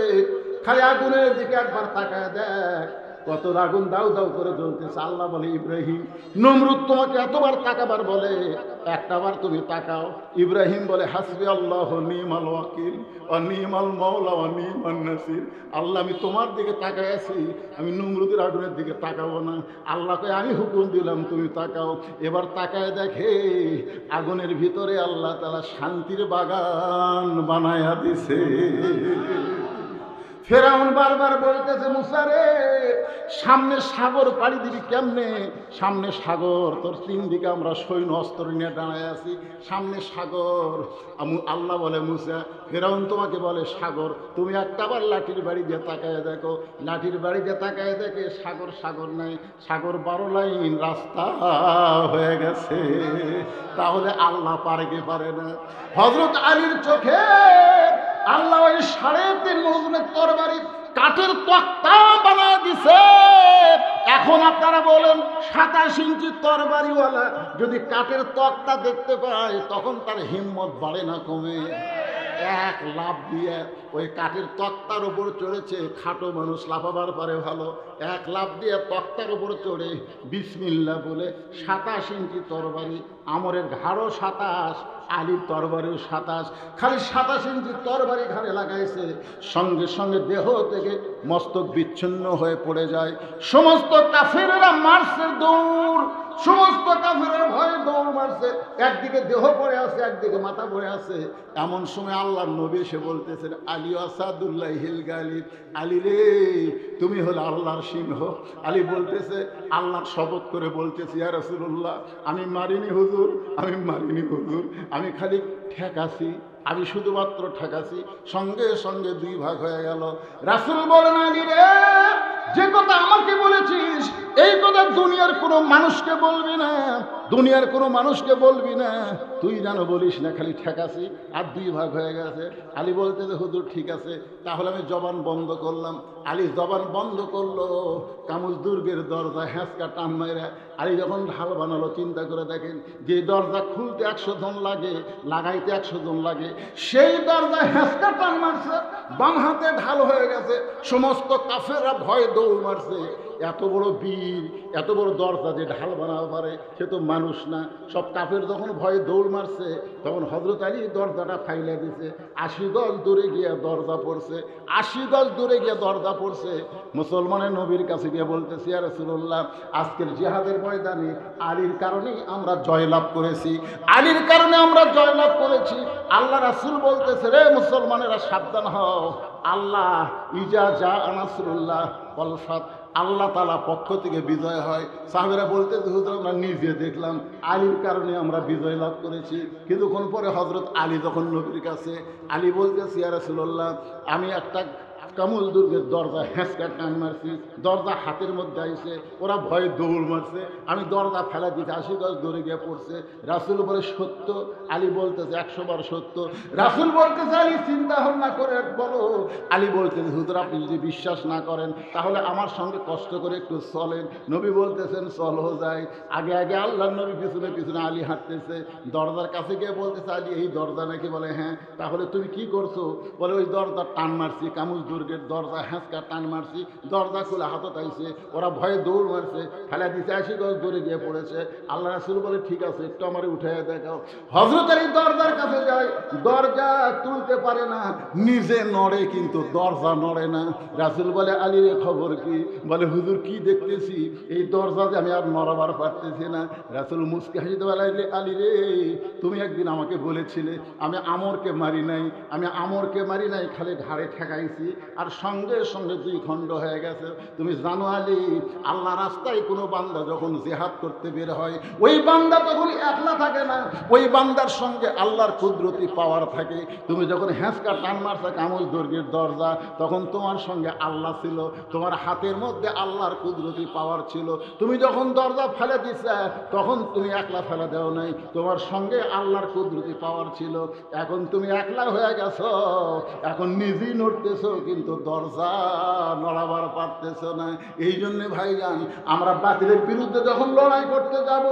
খালি আগুনের দিকে একবার তাকায় দেখ, কত আগুন দাউ দাউ করে জ্বলতেছে। আল্লাহ বলে, ইব্রাহিম নমরুদ তোমাকে এতবার তাকাবার বলে, একটাবার তুমি তাকাও। ইব্রাহিম বলে, হাসবি আল্লাহ নিমাল ওয়াকিল ও নিমাল মাওলা ও নিমান নাসির। আল্লাহ আমি তোমার দিকে তাকায় আছি, আমি নমরুদের আগুনের দিকে তাকাবো না। আল্লাহকে আমি হুকুম দিলাম তুমি তাকাও। এবার তাকায় দেখে আগুনের ভিতরে আল্লাহ তাআলা শান্তির বাগান বানায়া দিছে। ফেরাউন বারবার বলতেছে, মুসা রে সামনে সাগর পাড়ি দিবি কেমনে? সামনে সাগর, তোর 3 দিকে আমরা সৈন্য অস্ত্র নিয়ে দাঁড়ায় আছি, সামনে সাগর। আল্লাহ বলে, মুসা ফেরাউন তোমাকে বলে সাগর, তুমি একটাবার লাঠির বাড়ি দিয়ে তাকায় দেখো। লাঠির বাড়ি দিয়ে তাকায় দেখে সাগর, সাগর নাই, সাগর 12 লাইন রাস্তা হয়ে গেছে। তাহলে আল্লাহ পারে কি পারে না? হযরত আলীর চোখে আল্লাহ ওই 3.5 ওজনের তরবারি কাঠের তক্তা বানা দিছে। এখন আপনারা বলেন 27 ইঞ্চি তরবারিওয়ালা যদি কাঠের তক্তা দেখতে পায়, তখন তার হিম্মত বাড়ে না কমে? এক লাফ দিয়ে ওই কাঠের তক্তার উপর চড়েছে, খাটো মানুষ লাফাবার পারে ভালো, এক লাফ দিয়ে তক্তার উপর চড়ে বিসমিল্লাহ বলে 27 ইঞ্চি তরবারি, আমরের ঘাড়ও 27, আলীর তরবারিও 27, খালি 27 ইঞ্চি তরবারি ঘাড়ে লাগাইছে, সঙ্গে সঙ্গে দেহ থেকে মস্তক বিচ্ছিন্ন হয়ে পড়ে যায়। সমস্ত কাফেরেরা মারছে দৌড়, সমস্ত কাফেরের ভয়ে দৌড় মারছে, একদিকে দেহ পড়ে আছে, একদিকে মাথা পড়ে আছে। এমন সময় আল্লাহর নবী এসে বলতেছেন, আলী আসাদুল্লাহ হিল গালিব, আলী রে তুমি হলো আল্লাহর সিংহ। আলী বলতেছে, আল্লাহর শপথ করে বলতেছি, ইয়া রাসূলুল্লাহ আমি মারিনি হুজুর, আমি মারিনি হুজুর, আমি খালি ঠেকাছি, আমি শুধুমাত্র ঠেকাছি। সঙ্গে সঙ্গে 2 ভাগ হয়ে গেল। রাসূল বলেন, আলী রে যে কথা আমাকে বলেছিস এই কথা দুনিয়ার কোনো মানুষকে বলবি না, দুনিয়ার কোনো মানুষকে বলবি না, তুই যেন বলিস না, খালি ঠেকাছি। আর 2 ভাগ হয়ে গেছে। আলী বলতেছে, হুজুর ঠিক আছে, তাহলে আমি জবান বন্ধ করলাম। আলী জবান বন্ধ করলো, কামুজ দুর্গের দরজা হ্যাঁচকা টান মাইরা আলী যখন ঢাল বানালো, চিন্তা করে দেখেন, যে দরজা খুলতে 100 জন লাগে, লাগাইতে 100 জন লাগে, সেই দরজা হ্যাঁচকা টান মারছে, বাম হাতে ঢাল হয়ে গেছে। সমস্ত কাফেররা ভয়ে দৌড় মারছে। এত বড় বীর, এত বড় দরজা যে ঢাল বানাতে পারে, সে তো মানুষ না। সব কাফের যখন ভয়ে দৌড় মারছে, তখন হযরত আলী দরজাটা ফাইলে দিছে। 80 গজ দূরে গিয়ে দরজা পড়ছে, 80 গজ দূরে গিয়ে দরজা পড়ছে। মুসলমানের নবীর কাছে গিয়ে বলতেছে, ইয়া রাসূলুল্লাহ আজকের জিহাদের ময়দানে আলীর কারণেই আমরা জয়লাভ করেছি, আলীর কারণে আমরা জয়লাভ করেছি। আল্লাহ রাসূল বলতেছে, রে মুসলমানেরা সাবধান হও, আল্লাহ ইজা যা নাসরুল্লাহ ওয়াল ফাত, আল্লাহ তাআলা পক্ষ থেকে বিজয় হয়। সাহাবীরা বলতেছে, হুজুর আমরা নিজে দেখলাম আলীর কারণে আমরা বিজয় লাভ করেছি। কিছুক্ষণ পরে হযরত আলী যখন নবীর কাছে, আলী বলতেছে, ইয়া রাসূলুল্লাহ আমি একটা কামুল দুর্গের দরজা হ্যাঁচকা টান মারছি, দরজা হাতের মধ্যে আইছে, ওরা ভয়ে দৌড় মারছে, আমি দরজা ফেলা দিতে 80 গজ দৌড়ে গিয়ে পড়ছে। রাসূল বলে, সত্য? আলী বলতেছে 100 বার সত্য। রাসূল বলতেছে, আলী চিন্তা ভাবনা করে বলো। আলী বলতেছে, হুজুর আপনি যদি বিশ্বাস না করেন তাহলে আমার সঙ্গে কষ্ট করে একটু চলেন। নবী বলতেছেন, চলো যাই। আগে আগে আল্লাহর নবী পিছনে পিছনে আলী হাঁটতেছে। দরজার কাছে গিয়ে বলতেছে, আলী এই দরজা নাকি? বলে হ্যাঁ। তাহলে তুমি কি করছো? বলে ওই দরজা টান মারছি, কামুজ দুর্গের দরজা হ্যাঁচকা টান মারছি, দরজা খুলে হাতত আইছে, ওরা ভয়ে দৌড় মারছে, ফেলা দিতে 80 গজ দৌড়ে গিয়ে পড়েছে। আল্লাহ রাসূল বলে, ঠিক আছে একটু আমারে উঠে দেখাও। হযরত আলী দরজার কাছে যায়, দরজা তুলতে পারে না, নিজে নড়ে কিন্তু দরজা নড়ে না। রাসূল বলে, আলীর খবর কি? বলে, হুজুর কি দেখতেছি, এই দরজা যে আমি আর নড়াবার পারতেছি না। রাসূল মুস্কি হাসিতে বলে, আলী রে তুমি একদিন আমাকে বলেছিলে আমি আমরকে মারি নাই, আমি আমরকে মারি নাই, খালি ঘাড়ে ঠেকাইছি, আর সঙ্গে সঙ্গে 2 খণ্ড হয়ে গেছে। তুমি জানো আলী, আল্লাহ রাস্তায় কোনো বান্দা যখন জিহাদ করতে বের হয়, ওই বান্দা তখন একলা থাকে না, ওই বান্দার সঙ্গে আল্লাহর কুদরতি পাওয়ার থাকে। তুমি যখন হ্যাঁচকা টান মারছো কামুজ দুর্গের দরজা, তখন তোমার সঙ্গে আল্লাহ ছিল, তোমার হাতের মধ্যে আল্লাহর কুদরতি পাওয়ার ছিল। তুমি যখন দরজা ফেলে দিছে, তখন তুমি একলা ফেলে দেও নাই, তোমার সঙ্গে আল্লাহর কুদরতি পাওয়ার ছিল। এখন তুমি একলা হয়ে গেছো, এখন নিজেই নড়তেছো কিন্তু দরজা নড়াবার পারতেছো না। এই জন্যে ভাইজান, আমরা বাতিলের বিরুদ্ধে যখন লড়াই করতে যাব,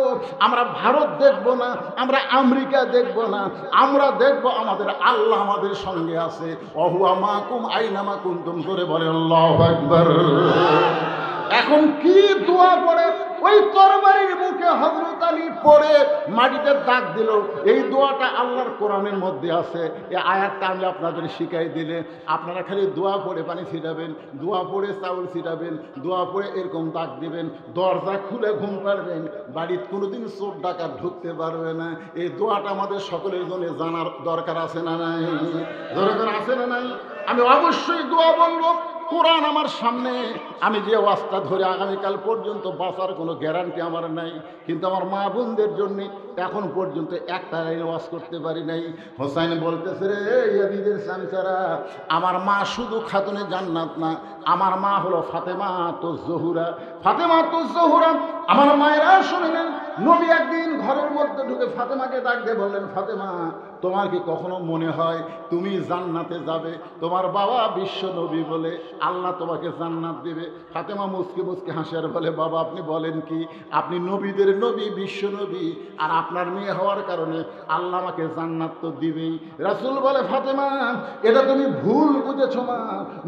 আমরা ভারত দেখব না, আমরা আমেরিকা দেখব না, আমরা দেখব আমাদের আল্লাহ আমাদের সঙ্গে আছে। ওহুয়া মাকুম আইনামা কুনতুম, করে বলে আল্লাহু আকবার। এখন কি দোয়া পড়ে ওই তরবারির মুখে হযরত আলী পড়ে মাটিতে দাগ দিল, এই দোয়াটা আল্লাহর কোরআনের মধ্যে আছে। এই আয়াতটা আমি আপনাদের শিখাই দিলে আপনারা খালি দোয়া পড়ে পানি ছিটাবেন, দোয়া পড়ে চাউল ছিটাবেন, দোয়া পড়ে এরকম দাগ দিবেন, দরজা খুলে ঘুম পারবেন, বাড়িতে কোনোদিন চোর ডাকাত ঢুকতে পারবে না। এই দোয়াটা আমাদের সকলের জন্য জানার দরকার আছে না নাই? দরকার আছে না নাই? আমি অবশ্যই দোয়া বলবো। কোরআন আমার সামনে, আমি যে ওয়াজটা ধরে আগামীকাল পর্যন্ত বাঁচার কোনো গ্যারান্টি আমার নাই, কিন্তু আমার মা বোনদের জন্য এখন পর্যন্ত একটা লাইন ওয়াজ করতে পারি নাই। হোসাইন বলতেছে, রে ইয়াজিদের সামসারা, আমার মা শুধু খাতুনে জান্নাত না, আমার মা হলো ফাতেমা তো জহুরা, ফাতেমা তো জহুরা। আমার মায়েরা শুনলেন, নবী একদিন ঘরের মধ্যে ঢুকে ফাতেমাকে ডাক দিয়ে বললেন, ফাতেমা তোমার কি কখনো মনে হয় তুমি জান্নাতে যাবে? তোমার বাবা বিশ্ব নবী বলে আল্লাহ তোমাকে জান্নাত দেবে। ফাতেমা মুসকে মুসকে হাসে আর বলে, বাবা আপনি বলেন কি? আপনি নবীদের নবী, বিশ্ব নবী, আর আপনার মেয়ে হওয়ার কারণে আল্লাহ আমাকে জান্নাত তো দিবেই। রাসূল বলে, ফাতেমা এটা তুমি ভুল বুঝেছো মা,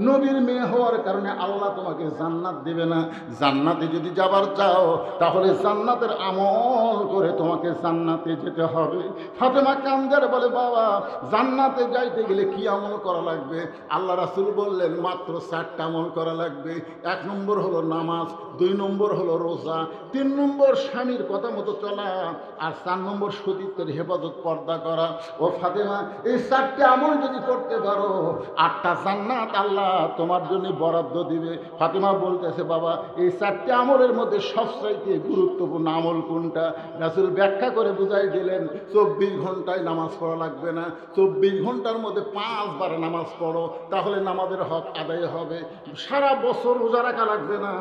নবীর মেয়ে হওয়ার কারণে আল্লাহ তোমাকে জান্নাত দেবে না। জান্নাতে যদি যাবার চাও তাহলে জান্নাতের আমল করে তোমাকে জান্নাতে যেতে হবে। ফাতেমা কান্দার বলে, বাবা জান্নাতে যাইতে গেলে কি আমল করা লাগবে? আল্লাহ রাসূল বললেন, মাত্র 4টা আমল করা লাগবে। 1 নম্বর হলো নামাজ, 2 নম্বর হলো রোজা, 3 নম্বর স্বামীর কথা মতো চলা, আর 4 নম্বর সতীত্বের হেফাজত পর্দা করা। ও ফাতেমা, এই 4টে আমল যদি করতে পারো 8টা জান্নাত আল্লাহ তোমার জন্য বরাদ্দ দিবে। ফাতেমা বলতেছে, বাবা এই 4টে আমলের মধ্যে সবচাইতে গুরুত্বপূর্ণ আমল কোনটা? রাসূল ব্যাখ্যা করে বুঝাই দিলেন, 24 ঘন্টায় নামাজ পড়া লাগবে না, 24 ঘন্টার মধ্যে 5 বার নামাজ পড়ো, তাহলে নামাজের হক আদায় হবে। সারা বছর রোজা রাখা লাগবে না,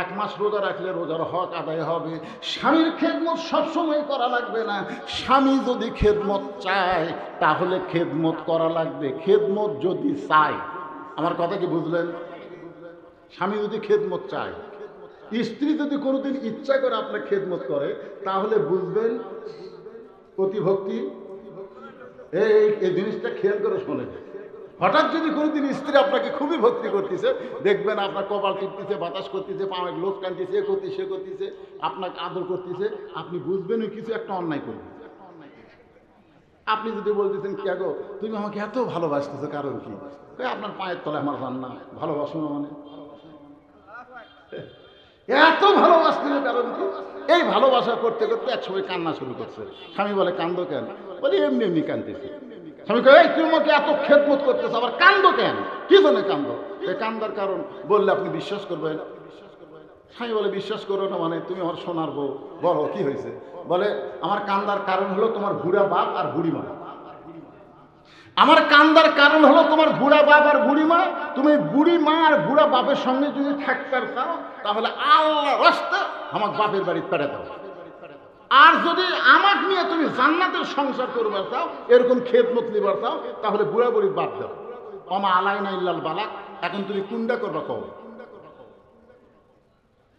1 মাস রোজা রাখলে রোজার হক আদায় হবে। স্বামীর খেদমত সবসময় করা লাগবে না, স্বামী যদি খেদমত চায় তাহলে খেদমত করা লাগবে। খেদমত যদি চায়, আমার কথা কি বুঝলেন? স্বামী যদি খেদমত চায়, স্ত্রী যদি কোনোদিন ইচ্ছা করে আপনার খেদমত করে, তাহলে বুঝবেন প্রতিভক্তি। এই জিনিসটা খেয়াল করে শোনেন। হঠাৎ যদি কোনোদিন স্ত্রী আপনাকে খুবই ভক্তি করতেছে, দেখবেন আপনার কপাল টিপতেছে, বাতাস করতেছে, পায়ে লোক টানতেছে, এ করতেছে, সে করতেছে, আপনাকে আদর করতেছে, আপনি বুঝবেন ওই কিছু একটা অন্যায় করবে। আপনি যদি বলতেছেন, কে গো তুমি আমাকে এত ভালোবাসতেছো, কারণ কি? আপনার পায়ের তলায় আমার রান্না, ভালোবাসো না মানে? এত ভালোবাসছিল কারণ কি? এই ভালোবাসা করতে করতে একসময় কান্না শুরু করছে। স্বামী বলে, কান্দো কেন? বলে, এমনি এমনি কান্দতেছে। স্বামী কয়, তুমি আমাকে এত খেদমত করতেছো, আবার কান্দো কেন? কি জন্য কান্দো? এই কান্দার কারণ বললে আপনি বিশ্বাস করবেন। স্বামী বলে, বিশ্বাস করো না মানে? তুমি আমার সোনার বউ, বলো কি হয়েছে? বলে, আমার কান্দার কারণ হলো তোমার বুড়া বাপ আর বুড়ি মা। আমার কান্দার কারণ হলো তোমার বুড়া বাপ আর বুড়ি মা। তুমি বুড়ি মা আর বুড়া বাপের সঙ্গে যদি থাকতে চাও তাহলে আল্লাহ রাস্তা আমার বাপের বাড়ি পেড়ে দাও। আর যদি আমাকে নিয়ে তুমি জান্নাতের সংসার করবার চাও, এরকম খেদমত নিবার চাও, তাহলে বুড়া বুড়ি বাদ দাও। অমা আলাইনা ইল্লাল বালাক। এখন তুমি কুন্ডা করবা কও?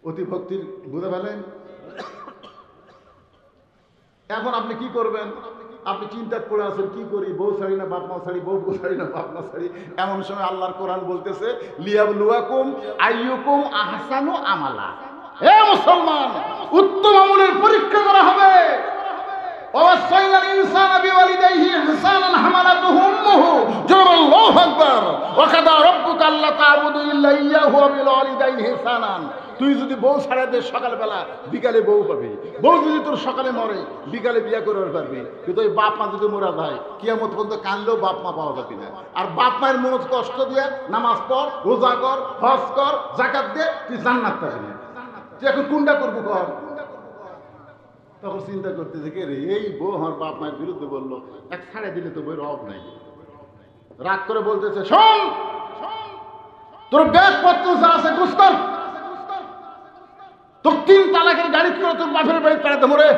অতি ভক্তির বুঝে ফেলেন। এখন আপনি কি করবেন? আপনি চিন্তা করে আছেন, কি করি, বউ ছাড়ি না বাপ মা ছাড়ি, বউ ছাড়ি না বাপ মা ছাড়ি। এমন সময় আল্লাহর কোরআন বলতেছে, লিয়াবলুয়াকুম আইয়ুকুম আহসানু আমালা। হে মুসলমান, উত্তম আমলের পরীক্ষা করা হবে। ওয়াসাইনাল ইনসানা বিওয়ালিদাইহি ইহসানান হামালাতুহু উম্মুহু, আল্লাহু আকবার, ওয়া কাদা রাব্বুকা আল্লা তা'বুদু ইল্লা ইয়্যাহু ওয়া বিল ওয়ালিদাইনি ইহসানান। তুই যদি বউ ছাড়া দে সকালবেলা, বিকালে বউ পাবি। বউ যদি তোর সকালে মরে, বিকালে বিয়ে করে পারবি। কিন্তু ওই বাপ মা যদি মরা যায়, কিয়ামত পর্যন্ত কানলেও বাপ মা পাওয়া যাবে না। আর বাপ মায়ের মনে কষ্ট দিয়ে নামাজ পড়, রোজা কর, হজ কর, যাকাত দে, তুই জান্নাত পাবি না। তুই এখন কোনটা করবো কর? তখন চিন্তা করতেছে, কে রে, এই বউ আমার বাপ মায়ের বিরুদ্ধে বললো, এক ছাড়ে দিলে তো বইয়ের অভাব নাই। রাগ করে বলতেছে, শোন, তোর ব্যাগপত্র যা আছে গুস্তর, তোর 3 তালাকের গাড়ি করে তোর বাপের বাড়ি পেড়াতে মরে।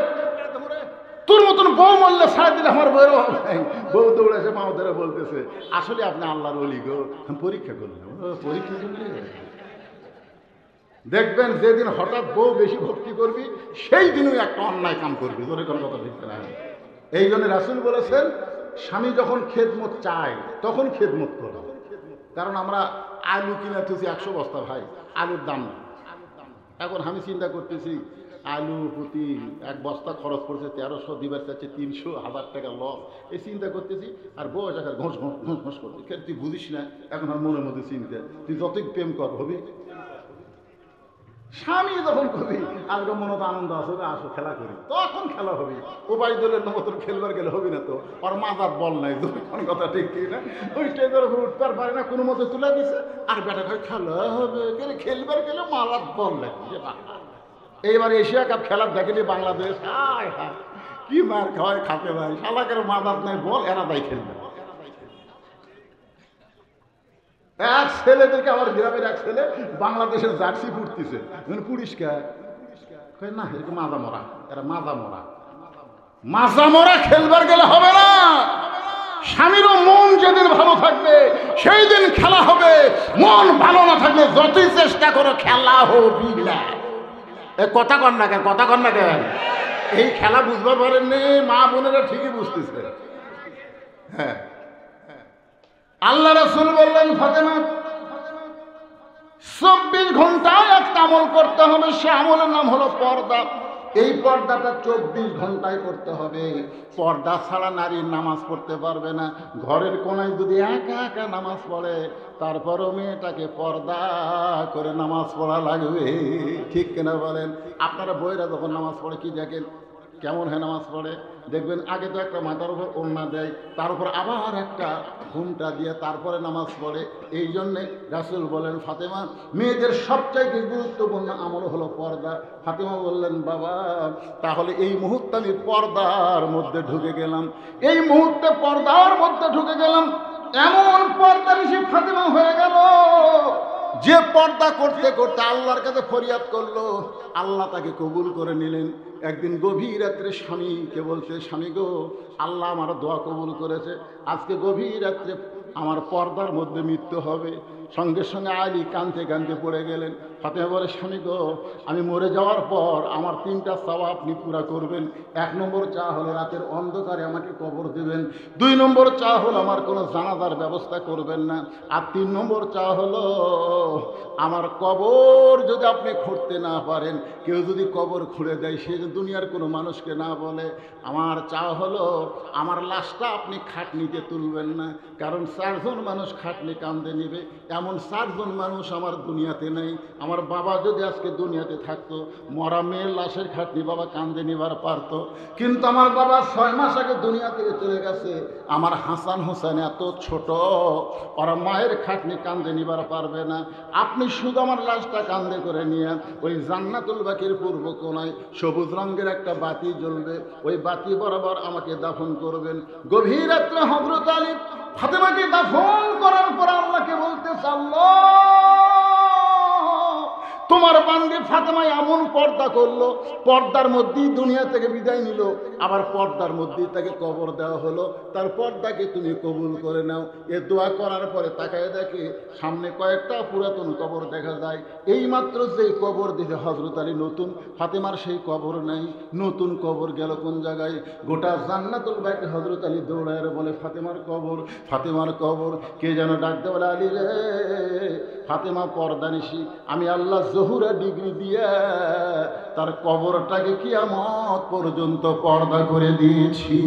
তোর মতন বউ মরলে ছাড়া দিলে আমার বউয়ের অভাব নাই। বউ দৌড়েছে, মা ধরে বলতেছে, আসলে আপনি আল্লাহর ওলি গো, পরীক্ষা করলাম। পরীক্ষা করলে দেখবেন যেদিন হঠাৎ বউ বেশি ভক্তি করবি, সেই দিনই একটা অন্যায় কাম করবি। তোর কোনো কথা ঠিক না। এই জন্য রাসূল বলেছেন, স্বামী যখন খেদমত চায় তখন খেদমত করো। কারণ আমরা আলু কিনে তুছি 100 বস্তা, ভাই আলুর দাম না। এখন আমি চিন্তা করতেছি, আলু প্রতি 1 বস্তা খরচ পড়ছে 1300, দিবার চাচ্ছে 300, 1000 টাকা লস। এই চিন্তা করতেছি, আর বউ এসে ঘোষ ঘোষ ঘোষ ঘোষ করতে। তুই বুঝিস না এখন আমার মনের মধ্যে চিন্তা, তুই যতই প্রেম কর হবি। স্বামী যখন কবি আলগা মনে তো আনন্দ আছে, আসো খেলা করি, তখন খেলা হবি। ওবাই দলের মতন খেলবার গেলে হবি না তো, আর মাজার বল নাই, কোন কথা ঠিক কি না? ওই স্টেজের উপর উঠতে পারে না, কোনো মতো তুলে দিছে, আর বেটা ভাই খেলা হবে, খেলবার গেলে মালার বল লাগবে। এইবার এশিয়া কাপ খেলার দেখেনি বাংলাদেশ, হায় হায় কি মার খাওয়ায় খাতে ভাই, শালাকের মাজার নাই বল, এরা তাই খেলবে। এক ছেলে দেখে, আমার গ্রামের এক ছেলে বাংলাদেশের জার্সি ফুটতেছে, পরিষ্কার না, এরকম মাজা মরা, এরা মাজা মরা। মাজা মরা খেলবার গেলে হবে না। স্বামীরও মন যেদিন ভালো থাকবে সেই দিন খেলা হবে। মন ভালো না থাকলে যতই চেষ্টা করো খেলা হবি না। এ কথা কন না কেন, কথা কন না কেন? এই খেলা বুঝতে পারেন নি, মা বোনেরা ঠিকই বুঝতেছে। হ্যাঁ, আল্লাহ রাসূল বললেন, ফাতেমা 24 ঘন্টায় একটা আমল করতে হবে, সে আমলের নাম হলো পর্দা। এই পর্দাটা 24 ঘন্টায় করতে হবে। পর্দা ছাড়া নারী নামাজ পড়তে পারবে না। ঘরের কোনায় যদি একা একা নামাজ পড়ে, তারপরও মেয়েটাকে পর্দা করে নামাজ পড়া লাগবে। ঠিক কিনা বলেন? আপনারা বইরা যখন নামাজ পড়ে কি দেখেন? কেমন হয় নামাজ পড়ে? দেখবেন আগে তো একটা মাথার উপর ওড়না দেয়, তার উপর আবার একটা ঘুমটা দিয়ে তারপরে নামাজ পড়ে। এই জন্যে রাসূল বলেন, ফাতেমা মেয়েদের সবচাইতে গুরুত্বপূর্ণ আমল হলো পর্দা। ফাতেমা বললেন, বাবা তাহলে এই মুহূর্তে আমি পর্দার মধ্যে ঢুকে গেলাম। এই মুহূর্তে পর্দার মধ্যে ঢুকে গেলাম। এমন পর্দা নিশি ফাতেমা হয়ে গেল যে পর্দা করতে করতে আল্লাহর কাছে ফরিয়াদ করলো, আল্লাহ তাকে কবুল করে নিলেন। একদিন গভীর রাত্রে স্বামীকে বলছে, স্বামী গো, আল্লাহ আমার দোয়া কবুল করেছে, আজকে গভীর রাত্রে আমার পর্দার মধ্যে মৃত্যু হবে। সঙ্গে সঙ্গে আলী কাঁদতে কাঁদতে পড়ে গেলেন। ফাতেমা বলে, স্বামী গো, আমি মরে যাওয়ার পর আমার 3টা চাওয়া আপনি পুরা করবেন। 1 নম্বর চা হলো রাতের অন্ধকারে আমাকে কবর দেবেন। 2 নম্বর চা হলো আমার কোনো জানাজার ব্যবস্থা করবেন না। আর 3 নম্বর চা হলো আমার কবর যদি আপনি খুঁড়তে না পারেন, কেউ যদি কবর খুঁড়ে দেয়, সে দুনিয়ার কোনো মানুষকে না বলে। আমার চা হলো আমার লাশটা আপনি খাটনিতে তুলবেন না, কারণ 4 জন মানুষ খাটনি কান্দে নিবে, এমন 4 জন মানুষ আমার দুনিয়াতে নেই। আমার বাবা যদি আজকে দুনিয়াতে থাকতো, মরা মেয়ের লাশের খাটনি বাবা কান্দে নিবার পারতো, কিন্তু আমার বাবা 6 মাস আগে দুনিয়া থেকে চলে গেছে। আমার হাসান হোসেন এত ছোট, ওরা মায়ের খাটনি কান্দে নিবার পারবে না। আপনি শুধু আমার লাশটা কান্দে করে নিয়ে ওই জান্নাতুল বাকির পূর্ব কোণায় সবুজ রঙের একটা বাতি জ্বলবে, ওই বাতি বরাবর আমাকে দাফন করবেন। গভীর রাত্রে হযরত আলী ফাতেমাকে দাফন করার পর আল্লাহকে বলতে চাল্লো, তোমার বান্দি ফাতেমা এমন পর্দা করলো, পর্দার মধ্যেই দুনিয়া থেকে বিদায় নিল, আবার পর্দার মধ্যেই তাকে কবর দেওয়া হলো, তার পর্দাকে তুমি কবুল করে নাও। এ দোয়া করার পরে তাকায় দেখে সামনে কয়েকটা পুরাতন কবর দেখা যায়। এইমাত্র যেই কবর দিছে হযরত আলী নতুন, ফাতেমার সেই কবর নাই। নতুন কবর গেল কোন জায়গায়? গোটা জান্নাতুল বাকি হযরত আলী দৌড়ায় বলে, ফাতেমার কবর, ফাতেমার কবর। কে যেন ডাকতে বলে, আলী রে, ফাতেমা পর্দা নিশি, আমি আল্লাহ জহুরা ডিগ্রি দিয়ে তার কবরটাকে কিয়ামত পর্যন্ত পর্দা করে দিয়েছি।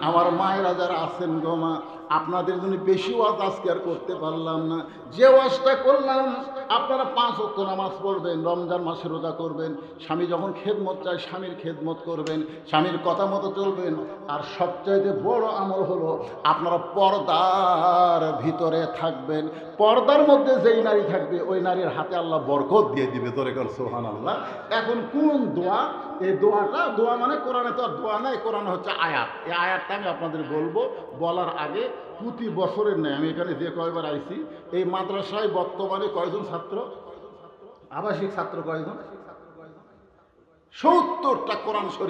আমার মায়েরা যারা আছেন গো মা, আপনাদের জন্য বেশি ওয়াজ আজকে আর করতে পারলাম না। যে ওয়াজটা করলাম, আপনারা 5 ওয়াক্ত নামাজ পড়বেন, রমজান মাসে রোজা করবেন, স্বামী যখন খেদমত চায় স্বামীর খেদমত করবেন, স্বামীর কথা মতো চলবেন। আর সবচাইতে বড় আমল হলো আপনারা পর্দার ভিতরে থাকবেন। পর্দার মধ্যে যেই নারী থাকবে ওই নারীর হাতে আল্লাহ বরকত দিয়ে দিবে। তোরে কর সুবহানাল্লাহ। এখন কোন দোয়া? এই দোয়াটা, দোয়া মানে কোরআনে তো আর দোয়া নাই, কোরআনে হচ্ছে আয়াত। এই আয়াতটা আমি আপনাদের বলবো, বলার আগে প্রতি বছরের নেই, আমি এখানে যে কয়বার আইছি, এই মাদ্রাসায় বর্তমানে কয়জন ছাত্র, আবাসিক ছাত্র কয়জন? 70টা কোরআন শরীফ